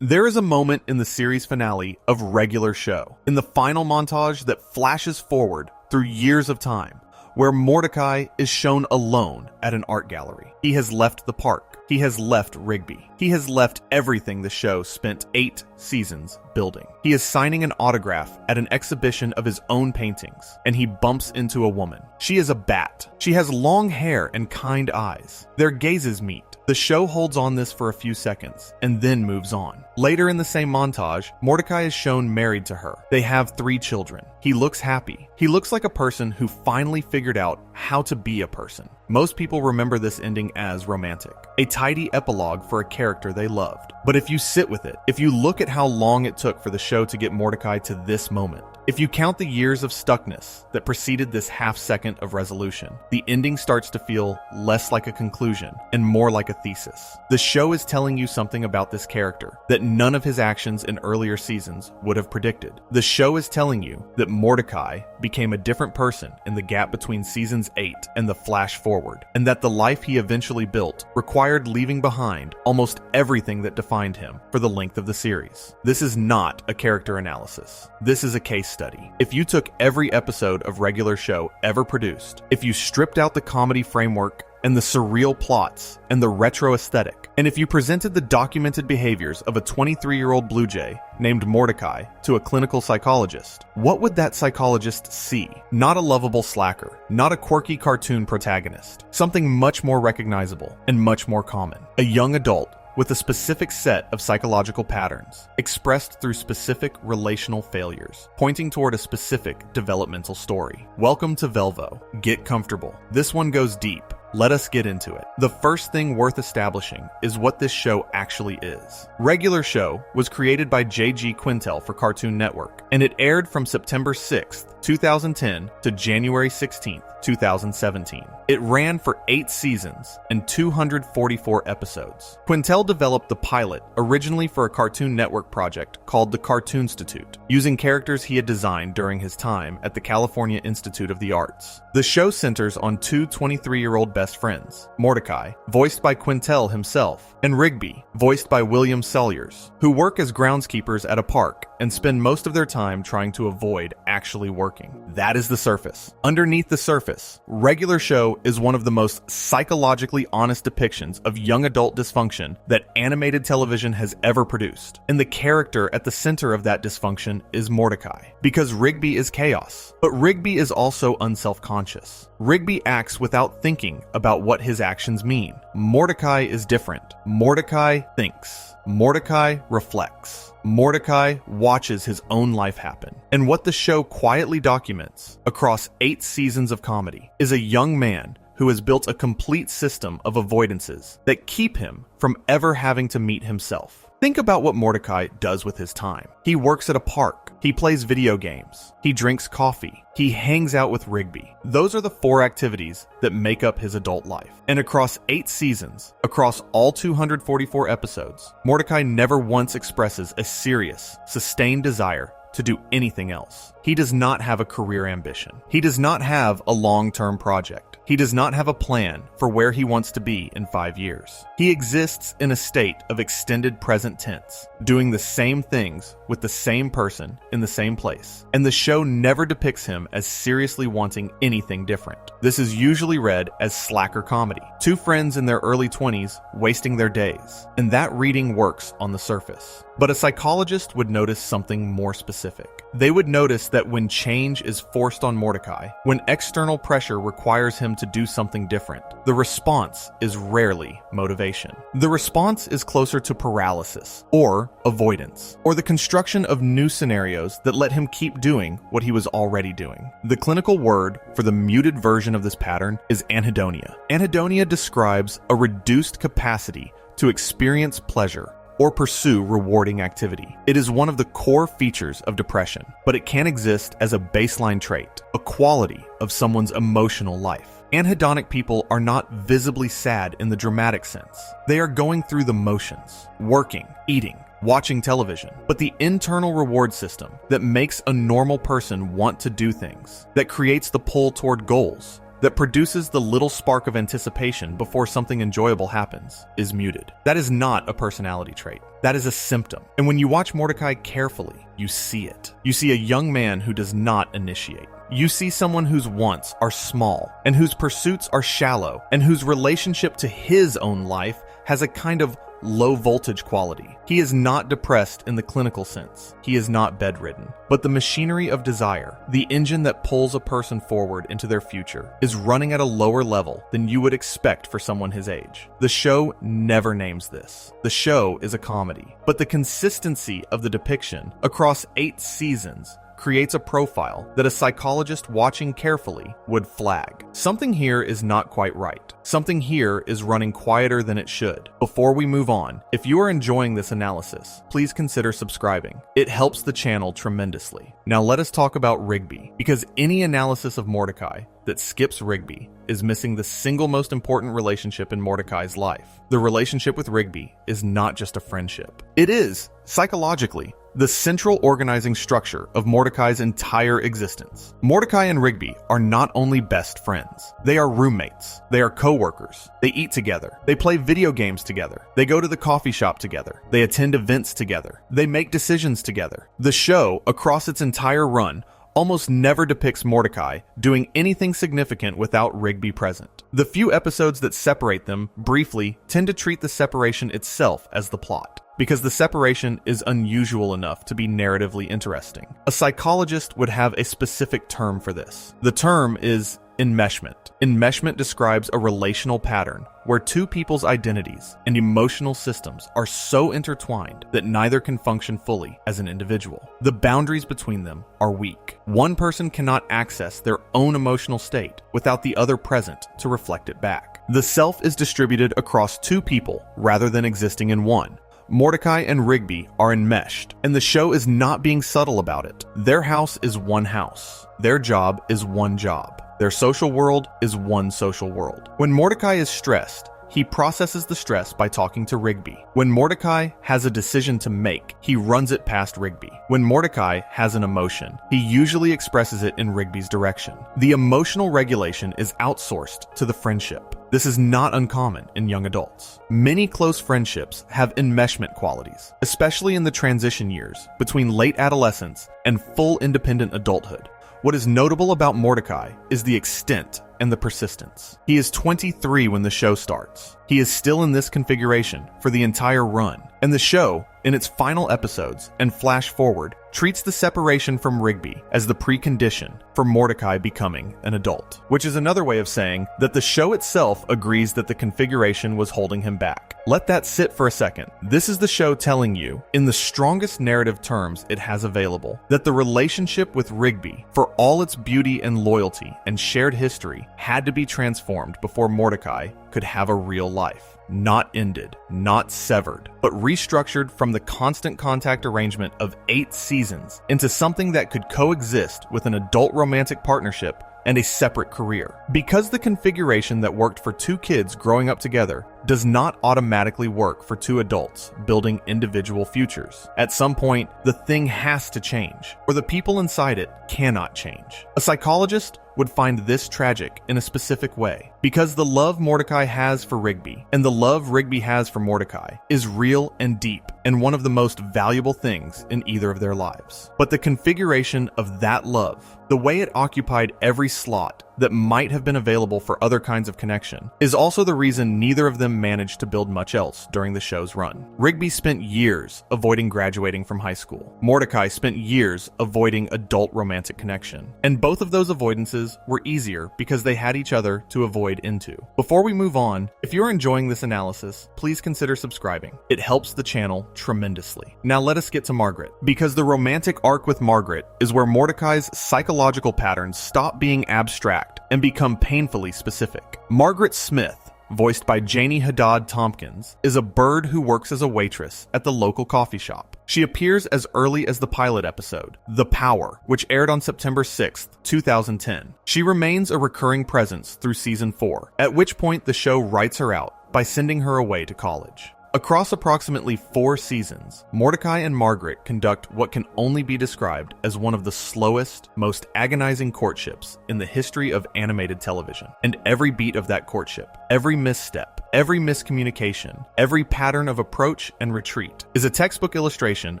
There is a moment in the series finale of Regular Show, in the final montage that flashes forward through years of time, where Mordecai is shown alone at an art gallery. He has left the park. He has left Rigby. He has left everything the show spent 8 seasons building. He is signing an autograph at an exhibition of his own paintings, and he bumps into a woman. She is a bat. She has long hair and kind eyes. Their gazes meet. The show holds on this for a few seconds, and then moves on. Later in the same montage, Mordecai is shown married to her. They have 3 children. He looks happy. He looks like a person who finally figured out how to be a person. Most people remember this ending as romantic, a tidy epilogue for a character they loved. But if you sit with it, if you look at how long it took for the show to get Mordecai to this moment, if you count the years of stuckness that preceded this half second of resolution, the ending starts to feel less like a conclusion and more like a thesis. The show is telling you something about this character that none of his actions in earlier seasons would have predicted. The show is telling you that Mordecai became a different person in the gap between seasons 8 and the flash forward, and that the life he eventually built required leaving behind almost everything that defined him for the length of the series. This is not a character analysis. This is a case study. If you took every episode of Regular Show ever produced, if you stripped out the comedy framework and the surreal plots and the retro aesthetic, and if you presented the documented behaviors of a 23-year-old Blue Jay named Mordecai to a clinical psychologist, what would that psychologist see? Not a lovable slacker, not a quirky cartoon protagonist, something much more recognizable and much more common. A young adult with a specific set of psychological patterns, expressed through specific relational failures, pointing toward a specific developmental story. Welcome to Velvo. Get comfortable. This one goes deep. Let us get into it. The first thing worth establishing is what this show actually is. Regular Show was created by J.G. Quintel for Cartoon Network, and it aired from September 6th, 2010 to January 16th, 2017. It ran for 8 seasons and 244 episodes. Quintel developed the pilot originally for a Cartoon Network project called the Cartoonstitute, using characters he had designed during his time at the California Institute of the Arts. The show centers on 2 23-year-old best friends, Mordecai, voiced by Quintel himself, and Rigby, voiced by William Salyers, who work as groundskeepers at a park and spend most of their time trying to avoid actually working. That is the surface. Underneath the surface, Regular Show is one of the most psychologically honest depictions of young adult dysfunction that animated television has ever produced. And the character at the center of that dysfunction is Mordecai, because Rigby is chaos. But Rigby is also unselfconscious. Rigby acts without thinking about what his actions mean. Mordecai is different. Mordecai thinks. Mordecai reflects. Mordecai watches his own life happen. And what the show quietly documents across 8 seasons of comedy is a young man who has built a complete system of avoidances that keep him from ever having to meet himself. Think about what Mordecai does with his time. He works at a park. He plays video games. He drinks coffee. He hangs out with Rigby. Those are the 4 activities that make up his adult life. And across 8 seasons, across all 244 episodes, Mordecai never once expresses a serious, sustained desire to do anything else. He does not have a career ambition. He does not have a long-term project. He does not have a plan for where he wants to be in 5 years. He exists in a state of extended present tense, doing the same things with the same person in the same place. And the show never depicts him as seriously wanting anything different. This is usually read as slacker comedy. 2 friends in their early 20s wasting their days. And that reading works on the surface. But a psychologist would notice something more specific. They would notice that when change is forced on Mordecai, when external pressure requires him to do something different, the response is rarely motivation. The response is closer to paralysis, or avoidance, or the construction of new scenarios that let him keep doing what he was already doing. The clinical word for the muted version of this pattern is anhedonia. Anhedonia describes a reduced capacity to experience pleasure or pursue rewarding activity. It is one of the core features of depression, but it can exist as a baseline trait, a quality of someone's emotional life. Anhedonic people are not visibly sad in the dramatic sense. They are going through the motions, working, eating, watching television, but the internal reward system that makes a normal person want to do things, that creates the pull toward goals, that produces the little spark of anticipation before something enjoyable happens is muted. That is not a personality trait. That is a symptom. And when you watch Mordecai carefully, you see it. You see a young man who does not initiate. You see someone whose wants are small, and whose pursuits are shallow, and whose relationship to his own life has a kind of low voltage quality. He is not depressed in the clinical sense. He is not bedridden. But the machinery of desire, the engine that pulls a person forward into their future, is running at a lower level than you would expect for someone his age. The show never names this. The show is a comedy. But the consistency of the depiction across 8 seasons creates a profile that a psychologist watching carefully would flag. Something here is not quite right. Something here is running quieter than it should. Before we move on, if you are enjoying this analysis, please consider subscribing. It helps the channel tremendously. Now let us talk about Rigby, because any analysis of Mordecai that skips Rigby is missing the single most important relationship in Mordecai's life. The relationship with Rigby is not just a friendship. It is, psychologically, the central organizing structure of Mordecai's entire existence. Mordecai and Rigby are not only best friends, they are roommates, they are co-workers, they eat together, they play video games together, they go to the coffee shop together, they attend events together, they make decisions together. The show, across its entire run, almost never depicts Mordecai doing anything significant without Rigby present. The few episodes that separate them, briefly, tend to treat the separation itself as the plot, because the separation is unusual enough to be narratively interesting. A psychologist would have a specific term for this. The term is enmeshment. Enmeshment describes a relational pattern where two people's identities and emotional systems are so intertwined that neither can function fully as an individual. The boundaries between them are weak. One person cannot access their own emotional state without the other present to reflect it back. The self is distributed across two people rather than existing in one. Mordecai and Rigby are enmeshed, and the show is not being subtle about it. Their house is one house. Their job is one job. Their social world is one social world. When Mordecai is stressed, he processes the stress by talking to Rigby. When Mordecai has a decision to make, he runs it past Rigby. When Mordecai has an emotion, he usually expresses it in Rigby's direction. The emotional regulation is outsourced to the friendship. This is not uncommon in young adults. Many close friendships have enmeshment qualities, especially in the transition years between late adolescence and full independent adulthood. What is notable about Mordecai is the extent and the persistence. He is 23 when the show starts. He is still in this configuration for the entire run, and the show, in its final episodes and flash forward, treats the separation from Rigby as the precondition for Mordecai becoming an adult, which is another way of saying that the show itself agrees that the configuration was holding him back. Let that sit for a second. This is the show telling you, in the strongest narrative terms it has available, that the relationship with Rigby, for all its beauty and loyalty and shared history, had to be transformed before Mordecai could have a real life. Not ended, not severed, but restructured from the constant contact arrangement of 8 seasons into something that could coexist with an adult romantic partnership and a separate career. Because the configuration that worked for 2 kids growing up together does not automatically work for 2 adults building individual futures. At some point, the thing has to change, or the people inside it cannot change. A psychologist would find this tragic in a specific way, because the love Mordecai has for Rigby and the love Rigby has for Mordecai is real and deep and one of the most valuable things in either of their lives. But the configuration of that love, the way it occupied every slot that might have been available for other kinds of connection, is also the reason neither of them managed to build much else during the show's run. Rigby spent years avoiding graduating from high school. Mordecai spent years avoiding adult romantic connection. And both of those avoidances were easier because they had each other to avoid into. Before we move on, if you're enjoying this analysis, please consider subscribing. It helps the channel tremendously. Now let us get to Margaret, because the romantic arc with Margaret is where Mordecai's psychological patterns stop being abstract and become painfully specific. Margaret Smith, voiced by Janie Haddad Tompkins, is a bird who works as a waitress at the local coffee shop. She appears as early as the pilot episode, The Power, which aired on September 6th, 2010. She remains a recurring presence through season 4, at which point the show writes her out by sending her away to college. Across approximately 4 seasons, Mordecai and Margaret conduct what can only be described as one of the slowest, most agonizing courtships in the history of animated television. And every beat of that courtship, every misstep, every miscommunication, every pattern of approach and retreat is a textbook illustration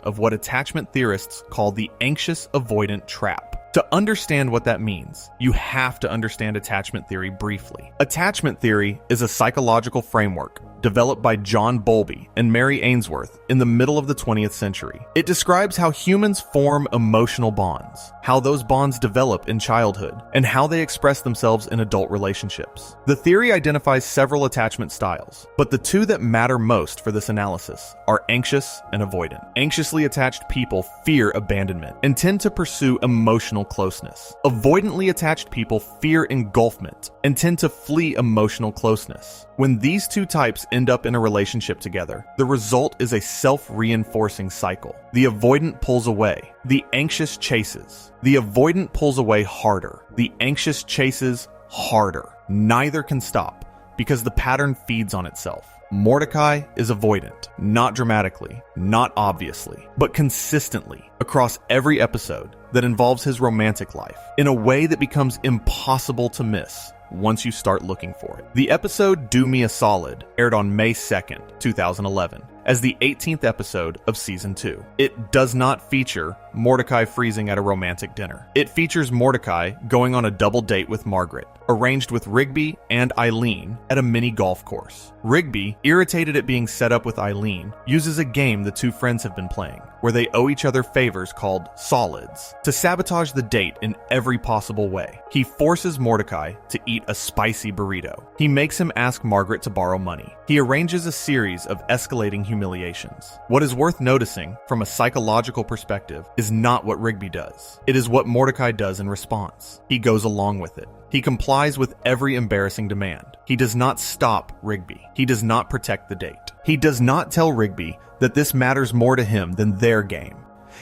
of what attachment theorists call the anxious avoidant trap. To understand what that means, you have to understand attachment theory briefly. Attachment theory is a psychological framework developed by John Bowlby and Mary Ainsworth in the middle of the 20th century. It describes how humans form emotional bonds, how those bonds develop in childhood, and how they express themselves in adult relationships. The theory identifies several attachment styles, but the two that matter most for this analysis are anxious and avoidant. Anxiously attached people fear abandonment and tend to pursue emotional closeness. Avoidantly attached people fear engulfment and tend to flee emotional closeness. When these two types end up in a relationship together, the result is a self-reinforcing cycle. The avoidant pulls away. The anxious chases. The avoidant pulls away harder. The anxious chases harder. Neither can stop because the pattern feeds on itself. Mordecai is avoidant, not dramatically, not obviously, but consistently across every episode that involves his romantic life in a way that becomes impossible to miss once you start looking for it. The episode Do Me a Solid aired on May 2nd, 2011, as the 18th episode of Season 2. It does not feature Mordecai freezing at a romantic dinner. It features Mordecai going on a double date with Margaret, arranged with Rigby and Eileen at a mini golf course. Rigby, irritated at being set up with Eileen, uses a game the two friends have been playing, where they owe each other favors called solids, to sabotage the date in every possible way. He forces Mordecai to eat a spicy burrito. He makes him ask Margaret to borrow money. He arranges a series of escalating humiliations. What is worth noticing from a psychological perspective is not what Rigby does. It is what Mordecai does in response. He goes along with it. He complies with every embarrassing demand. He does not stop Rigby. He does not protect the date. He does not tell Rigby that this matters more to him than their game.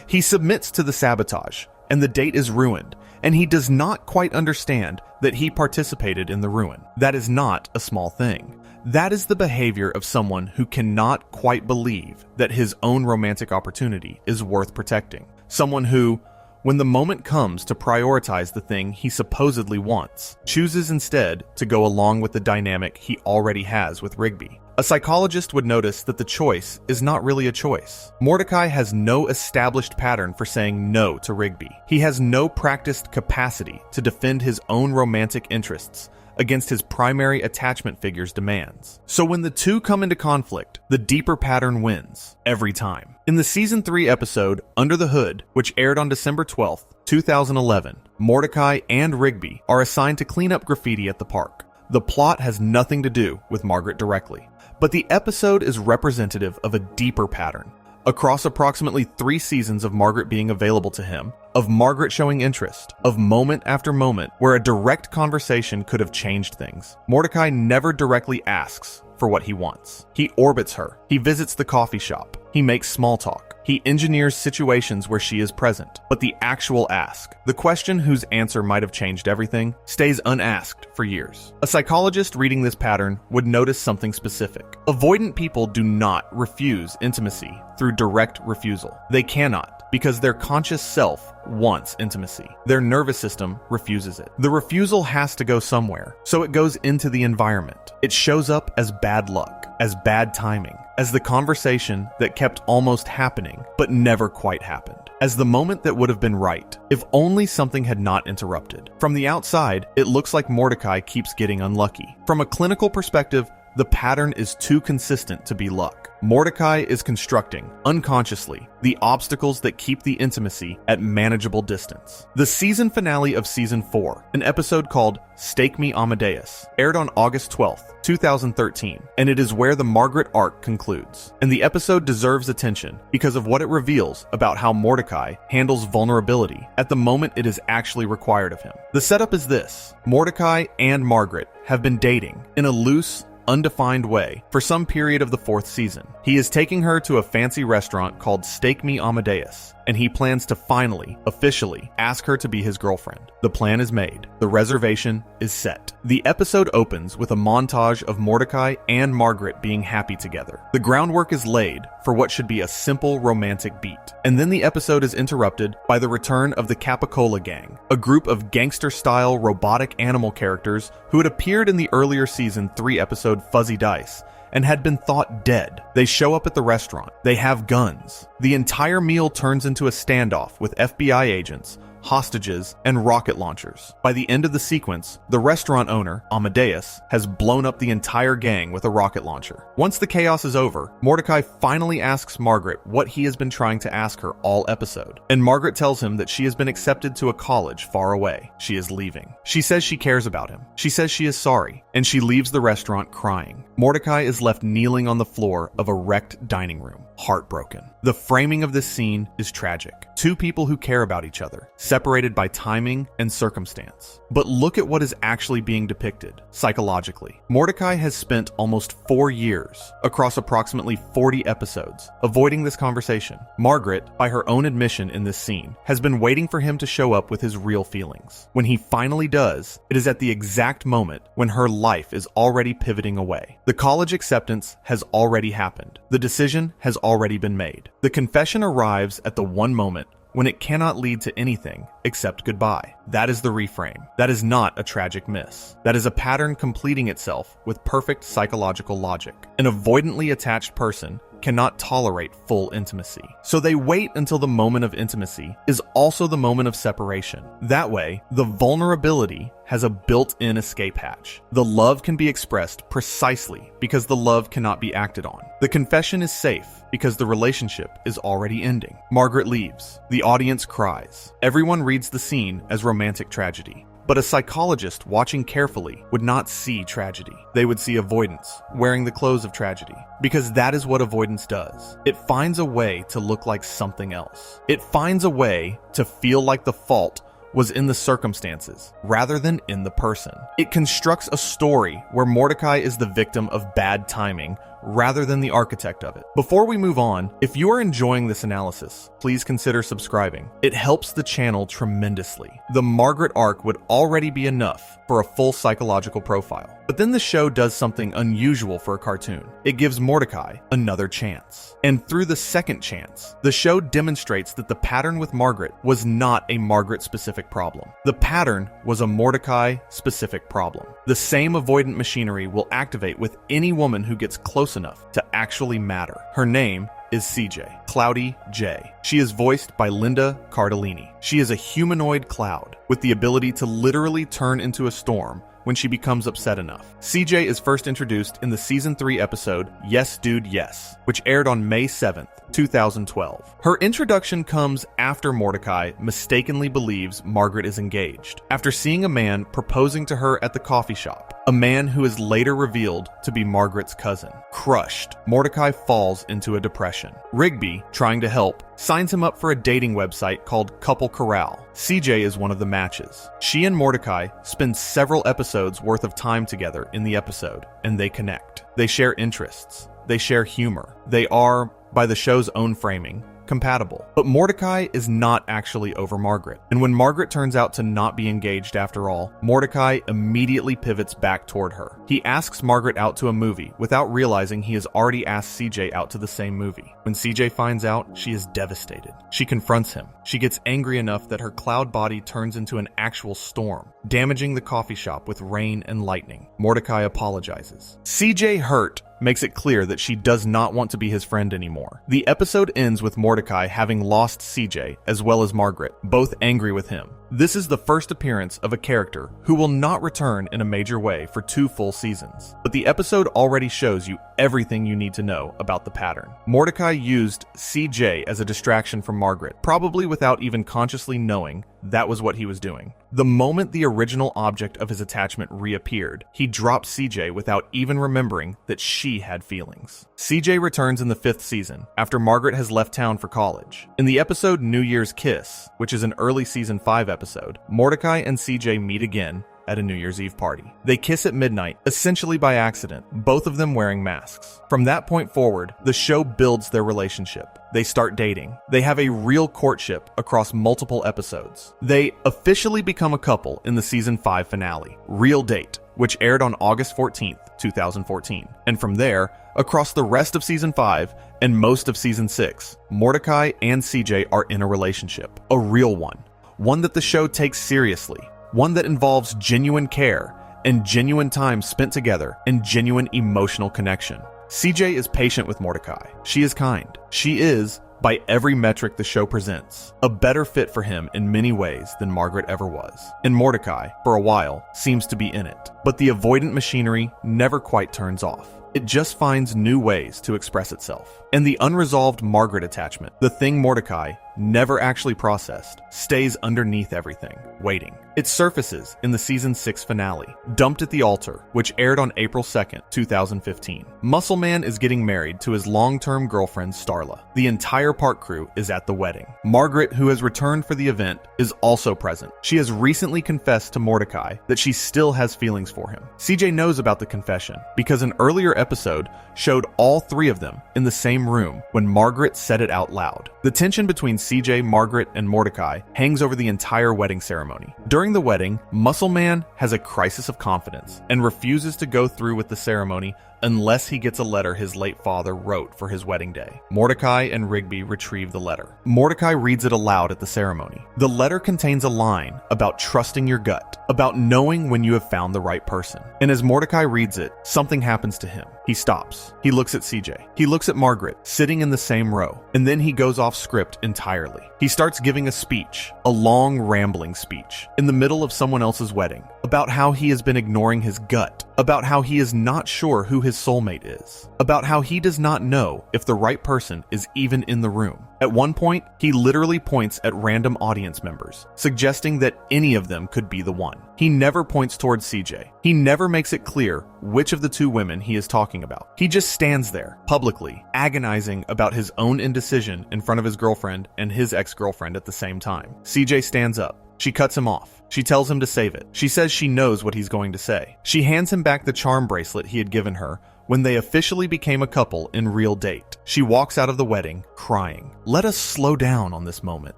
He submits to the sabotage, and the date is ruined, and he does not quite understand that he participated in the ruin. That is not a small thing. That is the behavior of someone who cannot quite believe that his own romantic opportunity is worth protecting. Someone who, when the moment comes to prioritize the thing he supposedly wants, chooses instead to go along with the dynamic he already has with Rigby. A psychologist would notice that the choice is not really a choice. Mordecai has no established pattern for saying no to Rigby. He has no practiced capacity to defend his own romantic interests against his primary attachment figure's demands. So when the two come into conflict, the deeper pattern wins, every time. In the Season 3 episode, Under the Hood, which aired on December 12th, 2011, Mordecai and Rigby are assigned to clean up graffiti at the park. The plot has nothing to do with Margaret directly, but the episode is representative of a deeper pattern. Across approximately 3 seasons of Margaret being available to him, of Margaret showing interest, of moment after moment where a direct conversation could have changed things, Mordecai never directly asks for what he wants. He orbits her. He visits the coffee shop. He makes small talk. He engineers situations where she is present. But the actual ask, the question whose answer might have changed everything, stays unasked for years. A psychologist reading this pattern would notice something specific. Avoidant people do not refuse intimacy through direct refusal. They cannot, because their conscious self wants intimacy. Their nervous system refuses it. The refusal has to go somewhere, so it goes into the environment. It shows up as bad luck, as bad timing, as the conversation that kept almost happening, but never quite happened, as the moment that would have been right, if only something had not interrupted. From the outside, it looks like Mordecai keeps getting unlucky. From a clinical perspective, the pattern is too consistent to be luck. Mordecai is constructing, unconsciously, the obstacles that keep the intimacy at manageable distance. The season finale of Season 4, an episode called Stake Me Amadeus, aired on August 12th, 2013, and it is where the Margaret arc concludes. And the episode deserves attention because of what it reveals about how Mordecai handles vulnerability at the moment it is actually required of him. The setup is this: Mordecai and Margaret have been dating in a loose, undefined way for some period of the 4th season. He is taking her to a fancy restaurant called Steak Me Amadeus, and he plans to finally, officially, ask her to be his girlfriend. The plan is made. The reservation is set. The episode opens with a montage of Mordecai and Margaret being happy together. The groundwork is laid for what should be a simple romantic beat. And then the episode is interrupted by the return of the Capicola Gang, a group of gangster-style robotic animal characters who had appeared in the earlier season 3 episode Fuzzy Dice and had been thought dead. They show up at the restaurant. They have guns. The entire meal turns into a standoff with FBI agents, hostages, and rocket launchers. By the end of the sequence, the restaurant owner, Amadeus, has blown up the entire gang with a rocket launcher. Once the chaos is over, Mordecai finally asks Margaret what he has been trying to ask her all episode. And Margaret tells him that she has been accepted to a college far away. She is leaving. She says she cares about him. She says she is sorry, and she leaves the restaurant crying. Mordecai is left kneeling on the floor of a wrecked dining room, heartbroken. The framing of this scene is tragic. Two people who care about each other, separated by timing and circumstance. But look at what is actually being depicted, psychologically. Mordecai has spent almost 4 years, across approximately 40 episodes, avoiding this conversation. Margaret, by her own admission in this scene, has been waiting for him to show up with his real feelings. When he finally does, it is at the exact moment when her life is already pivoting away. The college acceptance has already happened. The decision has already been made. The confession arrives at the one moment when it cannot lead to anything except goodbye. That is the reframe. That is not a tragic miss. That is a pattern completing itself with perfect psychological logic. An avoidantly attached person cannot tolerate full intimacy. So they wait until the moment of intimacy is also the moment of separation. That way, the vulnerability has a built-in escape hatch. The love can be expressed precisely because the love cannot be acted on. The confession is safe because the relationship is already ending. Margaret leaves. The audience cries. Everyone reads the scene as romantic tragedy. But a psychologist watching carefully would not see tragedy. They would see avoidance, wearing the clothes of tragedy. Because that is what avoidance does. It finds a way to look like something else. It finds a way to feel like the fault was in the circumstances rather than in the person. It constructs a story where Mordecai is the victim of bad timing rather than the architect of it. Before we move on, if you are enjoying this analysis, please consider subscribing. It helps the channel tremendously. The Margaret arc would already be enough for a full psychological profile. But then the show does something unusual for a cartoon. It gives Mordecai another chance. And through the second chance, the show demonstrates that the pattern with Margaret was not a Margaret-specific problem. The pattern was a Mordecai-specific problem. The same avoidant machinery will activate with any woman who gets close enough to actually matter. Her name is CJ, Cloudy J. She is voiced by Linda Cardellini. She is a humanoid cloud with the ability to literally turn into a storm when she becomes upset enough. CJ is first introduced in the season 3 episode Yes Dude Yes, which aired on May 7th, 2012. Her introduction comes after Mordecai mistakenly believes Margaret is engaged, after seeing a man proposing to her at the coffee shop, a man who is later revealed to be Margaret's cousin. Crushed, Mordecai falls into a depression. Rigby, trying to help, signs him up for a dating website called Couple Corral. CJ is one of the matches. She and Mordecai spend several episodes worth of time together in the episode, and they connect. They share interests. They share humor. They are, by the show's own framing, compatible. But Mordecai is not actually over Margaret. And when Margaret turns out to not be engaged after all, Mordecai immediately pivots back toward her. He asks Margaret out to a movie without realizing he has already asked CJ out to the same movie. When CJ finds out, she is devastated. She confronts him. She gets angry enough that her cloud body turns into an actual storm, damaging the coffee shop with rain and lightning. Mordecai apologizes. CJ, hurt, makes it clear that she does not want to be his friend anymore. The episode ends with Mordecai having lost CJ as well as Margaret, both angry with him. This is the first appearance of a character who will not return in a major way for 2 full seasons. But the episode already shows you everything you need to know about the pattern. Mordecai used CJ as a distraction from Margaret, probably without even consciously knowing that was what he was doing. The moment the original object of his attachment reappeared, he dropped CJ without even remembering that she had feelings. CJ returns in the 5th season, after Margaret has left town for college. In the episode New Year's Kiss, which is an early season 5 episode, Mordecai and CJ meet again at a New Year's Eve party. They kiss at midnight, essentially by accident, both of them wearing masks. From that point forward, the show builds their relationship. They start dating. They have a real courtship across multiple episodes. They officially become a couple in the season 5 finale, Real Date, which aired on August 14th, 2014. And from there, across the rest of season 5 and most of season 6, Mordecai and CJ are in a relationship, a real one that the show takes seriously, one that involves genuine care and genuine time spent together and genuine emotional connection. CJ is patient with Mordecai. She is kind. She is, by every metric the show presents, a better fit for him in many ways than Margaret ever was. And Mordecai, for a while, seems to be in it. But the avoidant machinery never quite turns off. It just finds new ways to express itself. And the unresolved Margaret attachment, the thing Mordecai never actually processed, stays underneath everything, waiting. It surfaces in the season 6 finale, Dumped at the Altar, which aired on April 2nd, 2015. Muscle Man is getting married to his long-term girlfriend, Starla. The entire park crew is at the wedding. Margaret, who has returned for the event, is also present. She has recently confessed to Mordecai that she still has feelings for him. CJ knows about the confession because an earlier episode showed all three of them in the same room when Margaret said it out loud. The tension between CJ, Margaret, and Mordecai hangs over the entire wedding ceremony. During the wedding, Muscle Man has a crisis of confidence and refuses to go through with the ceremony unless he gets a letter his late father wrote for his wedding day. Mordecai and Rigby retrieve the letter. Mordecai reads it aloud at the ceremony. The letter contains a line about trusting your gut, about knowing when you have found the right person. And as Mordecai reads it, something happens to him. He stops. He looks at CJ. He looks at Margaret, sitting in the same row. And then he goes off script entirely. He starts giving a speech, a long, rambling speech, in the middle of someone else's wedding, about how he has been ignoring his gut, about how he is not sure who his soulmate is, about how he does not know if the right person is even in the room. At one point, he literally points at random audience members, suggesting that any of them could be the one. He never points towards CJ. He never makes it clear which of the two women he is talking about. He just stands there, publicly, agonizing about his own indecision in front of his girlfriend and his ex-girlfriend at the same time. CJ stands up. She cuts him off. She tells him to save it. She says she knows what he's going to say. She hands him back the charm bracelet he had given her when they officially became a couple in Real Date. She walks out of the wedding, crying. Let us slow down on this moment,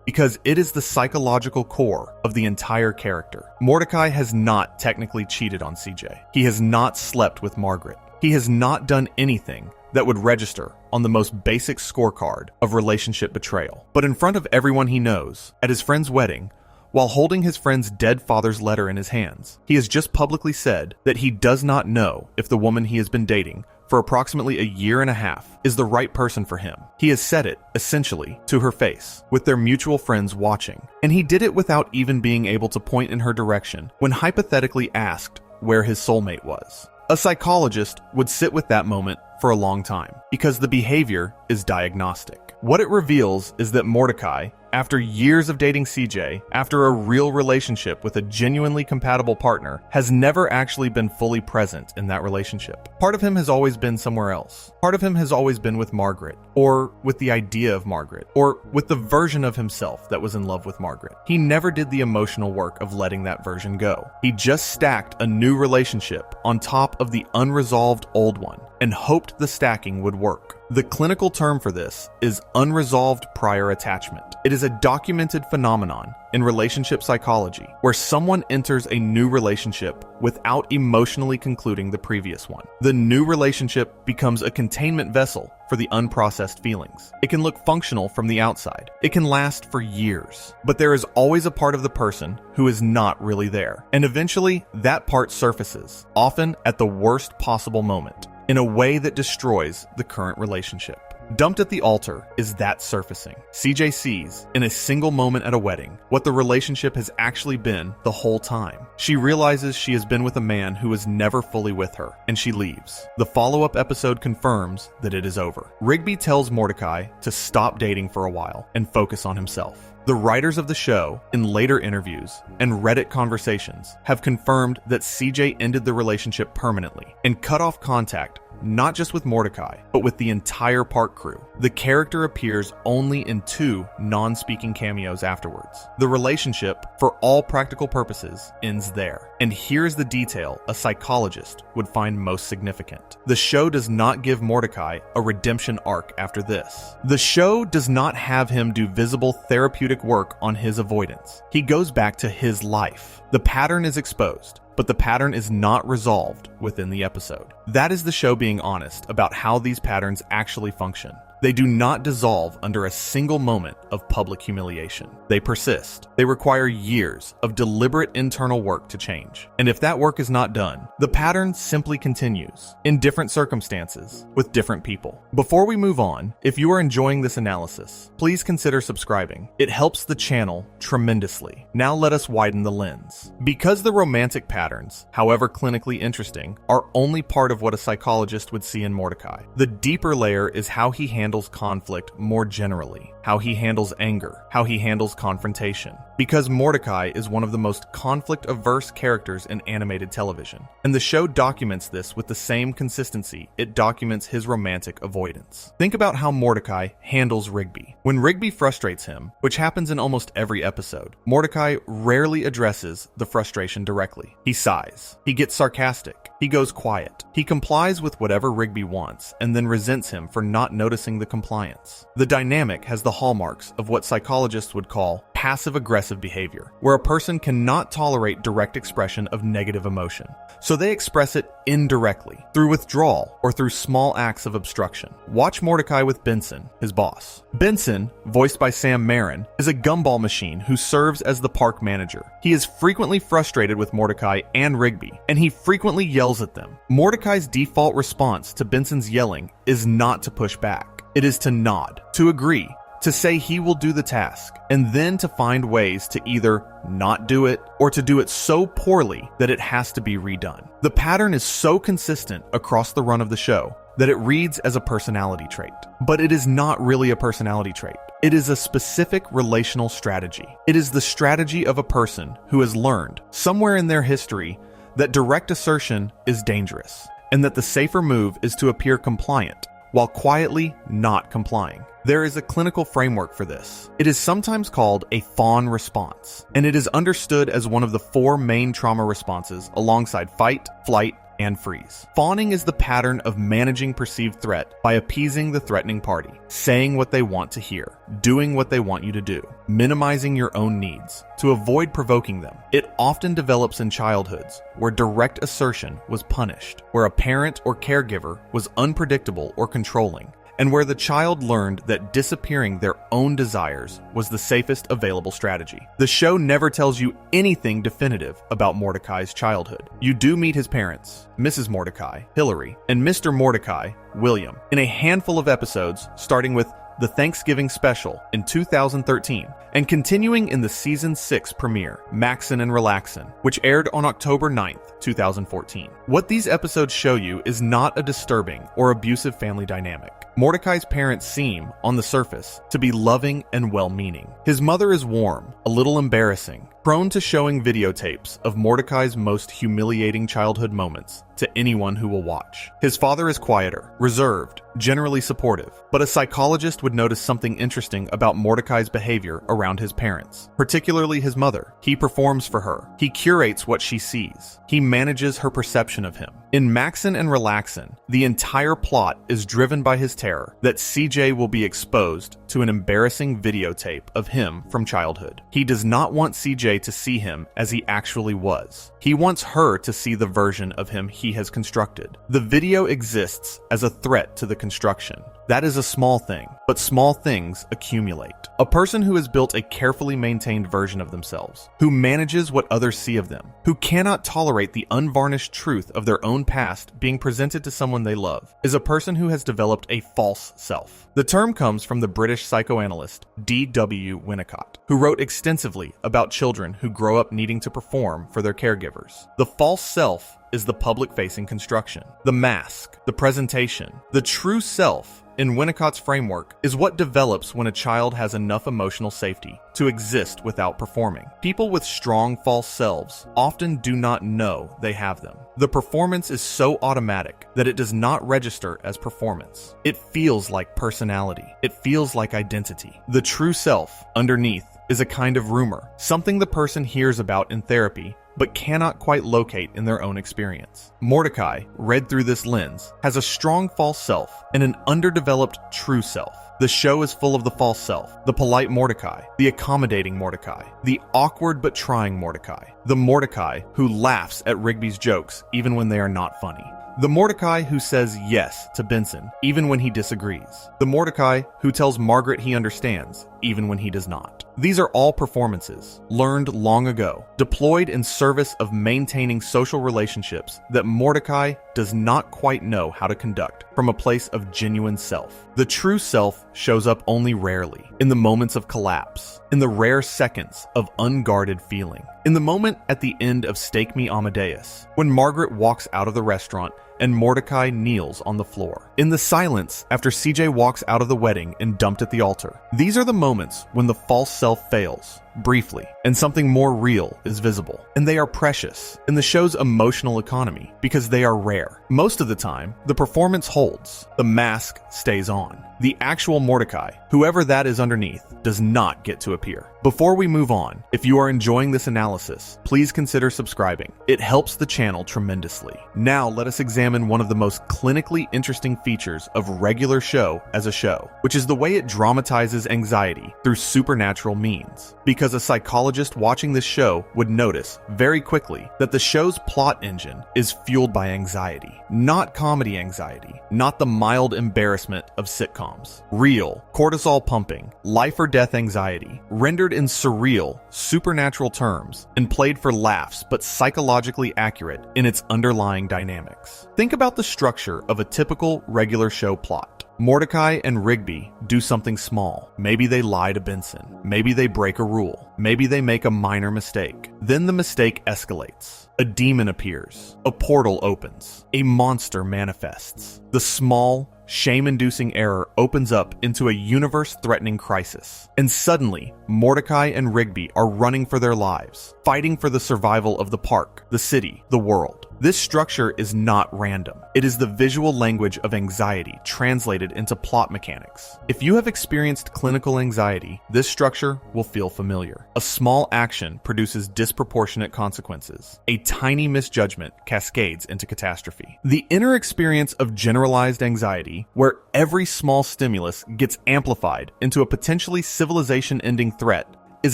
because it is the psychological core of the entire character. Mordecai has not technically cheated on CJ. He has not slept with Margaret. He has not done anything that would register on the most basic scorecard of relationship betrayal. But in front of everyone he knows, at his friend's wedding, while holding his friend's dead father's letter in his hands, he has just publicly said that he does not know if the woman he has been dating for approximately a year and a half is the right person for him. He has said it, essentially, to her face, with their mutual friends watching. And he did it without even being able to point in her direction when hypothetically asked where his soulmate was. A psychologist would sit with that moment for a long time, because the behavior is diagnostic. What it reveals is that Mordecai, after years of dating CJ, after a real relationship with a genuinely compatible partner, has never actually been fully present in that relationship. Part of him has always been somewhere else. Part of him has always been with Margaret, or with the idea of Margaret, or with the version of himself that was in love with Margaret. He never did the emotional work of letting that version go. He just stacked a new relationship on top of the unresolved old one, and hoped the stacking would work. The clinical term for this is unresolved prior attachment. It is a documented phenomenon in relationship psychology where someone enters a new relationship without emotionally concluding the previous one. The new relationship becomes a containment vessel for the unprocessed feelings. It can look functional from the outside. It can last for years. But there is always a part of the person who is not really there. And eventually, that part surfaces, often at the worst possible moment, in a way that destroys the current relationship. Dumped at the Altar is that surfacing. CJ sees, in a single moment at a wedding, what the relationship has actually been the whole time. She realizes she has been with a man who was never fully with her, and she leaves. The follow-up episode confirms that it is over. Rigby tells Mordecai to stop dating for a while and focus on himself. The writers of the show, in later interviews and Reddit conversations, have confirmed that CJ ended the relationship permanently and cut off contact not just with Mordecai, but with the entire park crew. The character appears only in 2 non-speaking cameos afterwards. The relationship, for all practical purposes, ends there. And here's the detail a psychologist would find most significant. The show does not give Mordecai a redemption arc after this. The show does not have him do visible therapeutic work on his avoidance. He goes back to his life. The pattern is exposed, but the pattern is not resolved within the episode. That is the show being honest about how these patterns actually function. They do not dissolve under a single moment of public humiliation. They persist. They require years of deliberate internal work to change. And if that work is not done, the pattern simply continues in different circumstances with different people. Before we move on, if you are enjoying this analysis, please consider subscribing. It helps the channel tremendously. Now let us widen the lens. Because the romantic patterns, however clinically interesting, are only part of what a psychologist would see in Mordecai. The deeper layer is how he handles conflict more generally, how he handles anger, how he handles confrontation. Because Mordecai is one of the most conflict-averse characters in animated television, and the show documents this with the same consistency it documents his romantic avoidance. Think about how Mordecai handles Rigby. When Rigby frustrates him, which happens in almost every episode, Mordecai rarely addresses the frustration directly. He sighs, he gets sarcastic, he goes quiet, he complies with whatever Rigby wants, and then resents him for not noticing the compliance. The dynamic has the hallmarks of what psychologists would call passive-aggressive behavior, where a person cannot tolerate direct expression of negative emotion, so they express it indirectly, through withdrawal or through small acts of obstruction. Watch Mordecai with Benson, his boss. Benson, voiced by Sam Marin, is a gumball machine who serves as the park manager. He is frequently frustrated with Mordecai and Rigby, and he frequently yells at them. Mordecai's default response to Benson's yelling is not to push back. It is to nod, to agree, to say he will do the task, and then to find ways to either not do it or to do it so poorly that it has to be redone. The pattern is so consistent across the run of the show that it reads as a personality trait. But it is not really a personality trait. It is a specific relational strategy. It is the strategy of a person who has learned, somewhere in their history, that direct assertion is dangerous, and that the safer move is to appear compliant, while quietly not complying. There is a clinical framework for this. It is sometimes called a fawn response, and it is understood as one of the 4 main trauma responses alongside fight, flight, and freeze. Fawning is the pattern of managing perceived threat by appeasing the threatening party, saying what they want to hear, doing what they want you to do, minimizing your own needs, to avoid provoking them. It often develops in childhoods where direct assertion was punished, where a parent or caregiver was unpredictable or controlling, and where the child learned that disappearing their own desires was the safest available strategy. The show never tells you anything definitive about Mordecai's childhood. You do meet his parents, Mrs. Mordecai, Hillary, and Mr. Mordecai, William, in a handful of episodes, starting with the Thanksgiving special in 2013, and continuing in the season 6 premiere, Maxin' and Relaxin', which aired on October 9th, 2014. What these episodes show you is not a disturbing or abusive family dynamic. Mordecai's parents seem, on the surface, to be loving and well-meaning. His mother is warm, a little embarrassing, prone to showing videotapes of Mordecai's most humiliating childhood moments to anyone who will watch. His father is quieter, reserved, generally supportive, but a psychologist would notice something interesting about Mordecai's behavior around his parents, particularly his mother. He performs for her. He curates what she sees. He manages her perception of him. In Maxin' and Relaxin', the entire plot is driven by his terror that CJ will be exposed to an embarrassing videotape of him from childhood. He does not want CJ to see him as he actually was. He wants her to see the version of him he has constructed. The video exists as a threat to the construction. That is a small thing, but small things accumulate. A person who has built a carefully maintained version of themselves, who manages what others see of them, who cannot tolerate the unvarnished truth of their own past being presented to someone they love, is a person who has developed a false self. The term comes from the British psychoanalyst D.W. Winnicott, who wrote extensively about children who grow up needing to perform for their caregivers. The false self is the public-facing construction. The mask, the presentation, the true self in Winnicott's framework is what develops when a child has enough emotional safety to exist without performing. People with strong false selves often do not know they have them. The performance is so automatic that it does not register as performance. It feels like personality. It feels like identity. The true self, underneath, is a kind of rumor, something the person hears about in therapy but cannot quite locate in their own experience. Mordecai, read through this lens, has a strong false self and an underdeveloped true self. The show is full of the false self, the polite Mordecai, the accommodating Mordecai, the awkward but trying Mordecai, the Mordecai who laughs at Rigby's jokes even when they are not funny, the Mordecai who says yes to Benson even when he disagrees, the Mordecai who tells Margaret he understands even when he does not. These are all performances, learned long ago, deployed in service of maintaining social relationships that Mordecai does not quite know how to conduct from a place of genuine self. The true self shows up only rarely, in the moments of collapse, in the rare seconds of unguarded feeling, in the moment at the end of Stake Me Amadeus, when Margaret walks out of the restaurant and Mordecai kneels on the floor, in the silence after CJ walks out of the wedding and dumped at the altar. These are the moments when the false self fails, briefly, and something more real is visible. And they are precious in the show's emotional economy because they are rare. Most of the time, the performance holds. The mask stays on. The actual Mordecai, whoever that is underneath, does not get to appear. Before we move on, if you are enjoying this analysis, please consider subscribing. It helps the channel tremendously. Now let us examine one of the most clinically interesting features of regular show as a show, which is the way it dramatizes anxiety through supernatural means. Because a psychologist watching this show would notice very quickly that the show's plot engine is fueled by anxiety, not comedy anxiety, not the mild embarrassment of sitcoms. Real, cortisol pumping, life or death anxiety, rendered in surreal, supernatural terms, and played for laughs but psychologically accurate in its underlying dynamics. Think about the structure of a typical regular show plot. Mordecai and Rigby do something small. Maybe they lie to Benson. Maybe they break a rule. Maybe they make a minor mistake. Then the mistake escalates. A demon appears. A portal opens. A monster manifests. The small, shame-inducing error opens up into a universe-threatening crisis. And suddenly, Mordecai and Rigby are running for their lives, fighting for the survival of the park, the city, the world. This structure is not random. It is the visual language of anxiety translated into plot mechanics. If you have experienced clinical anxiety, this structure will feel familiar. A small action produces disproportionate consequences. A tiny misjudgment cascades into catastrophe. The inner experience of generalized anxiety, where every small stimulus gets amplified into a potentially civilization-ending threat, is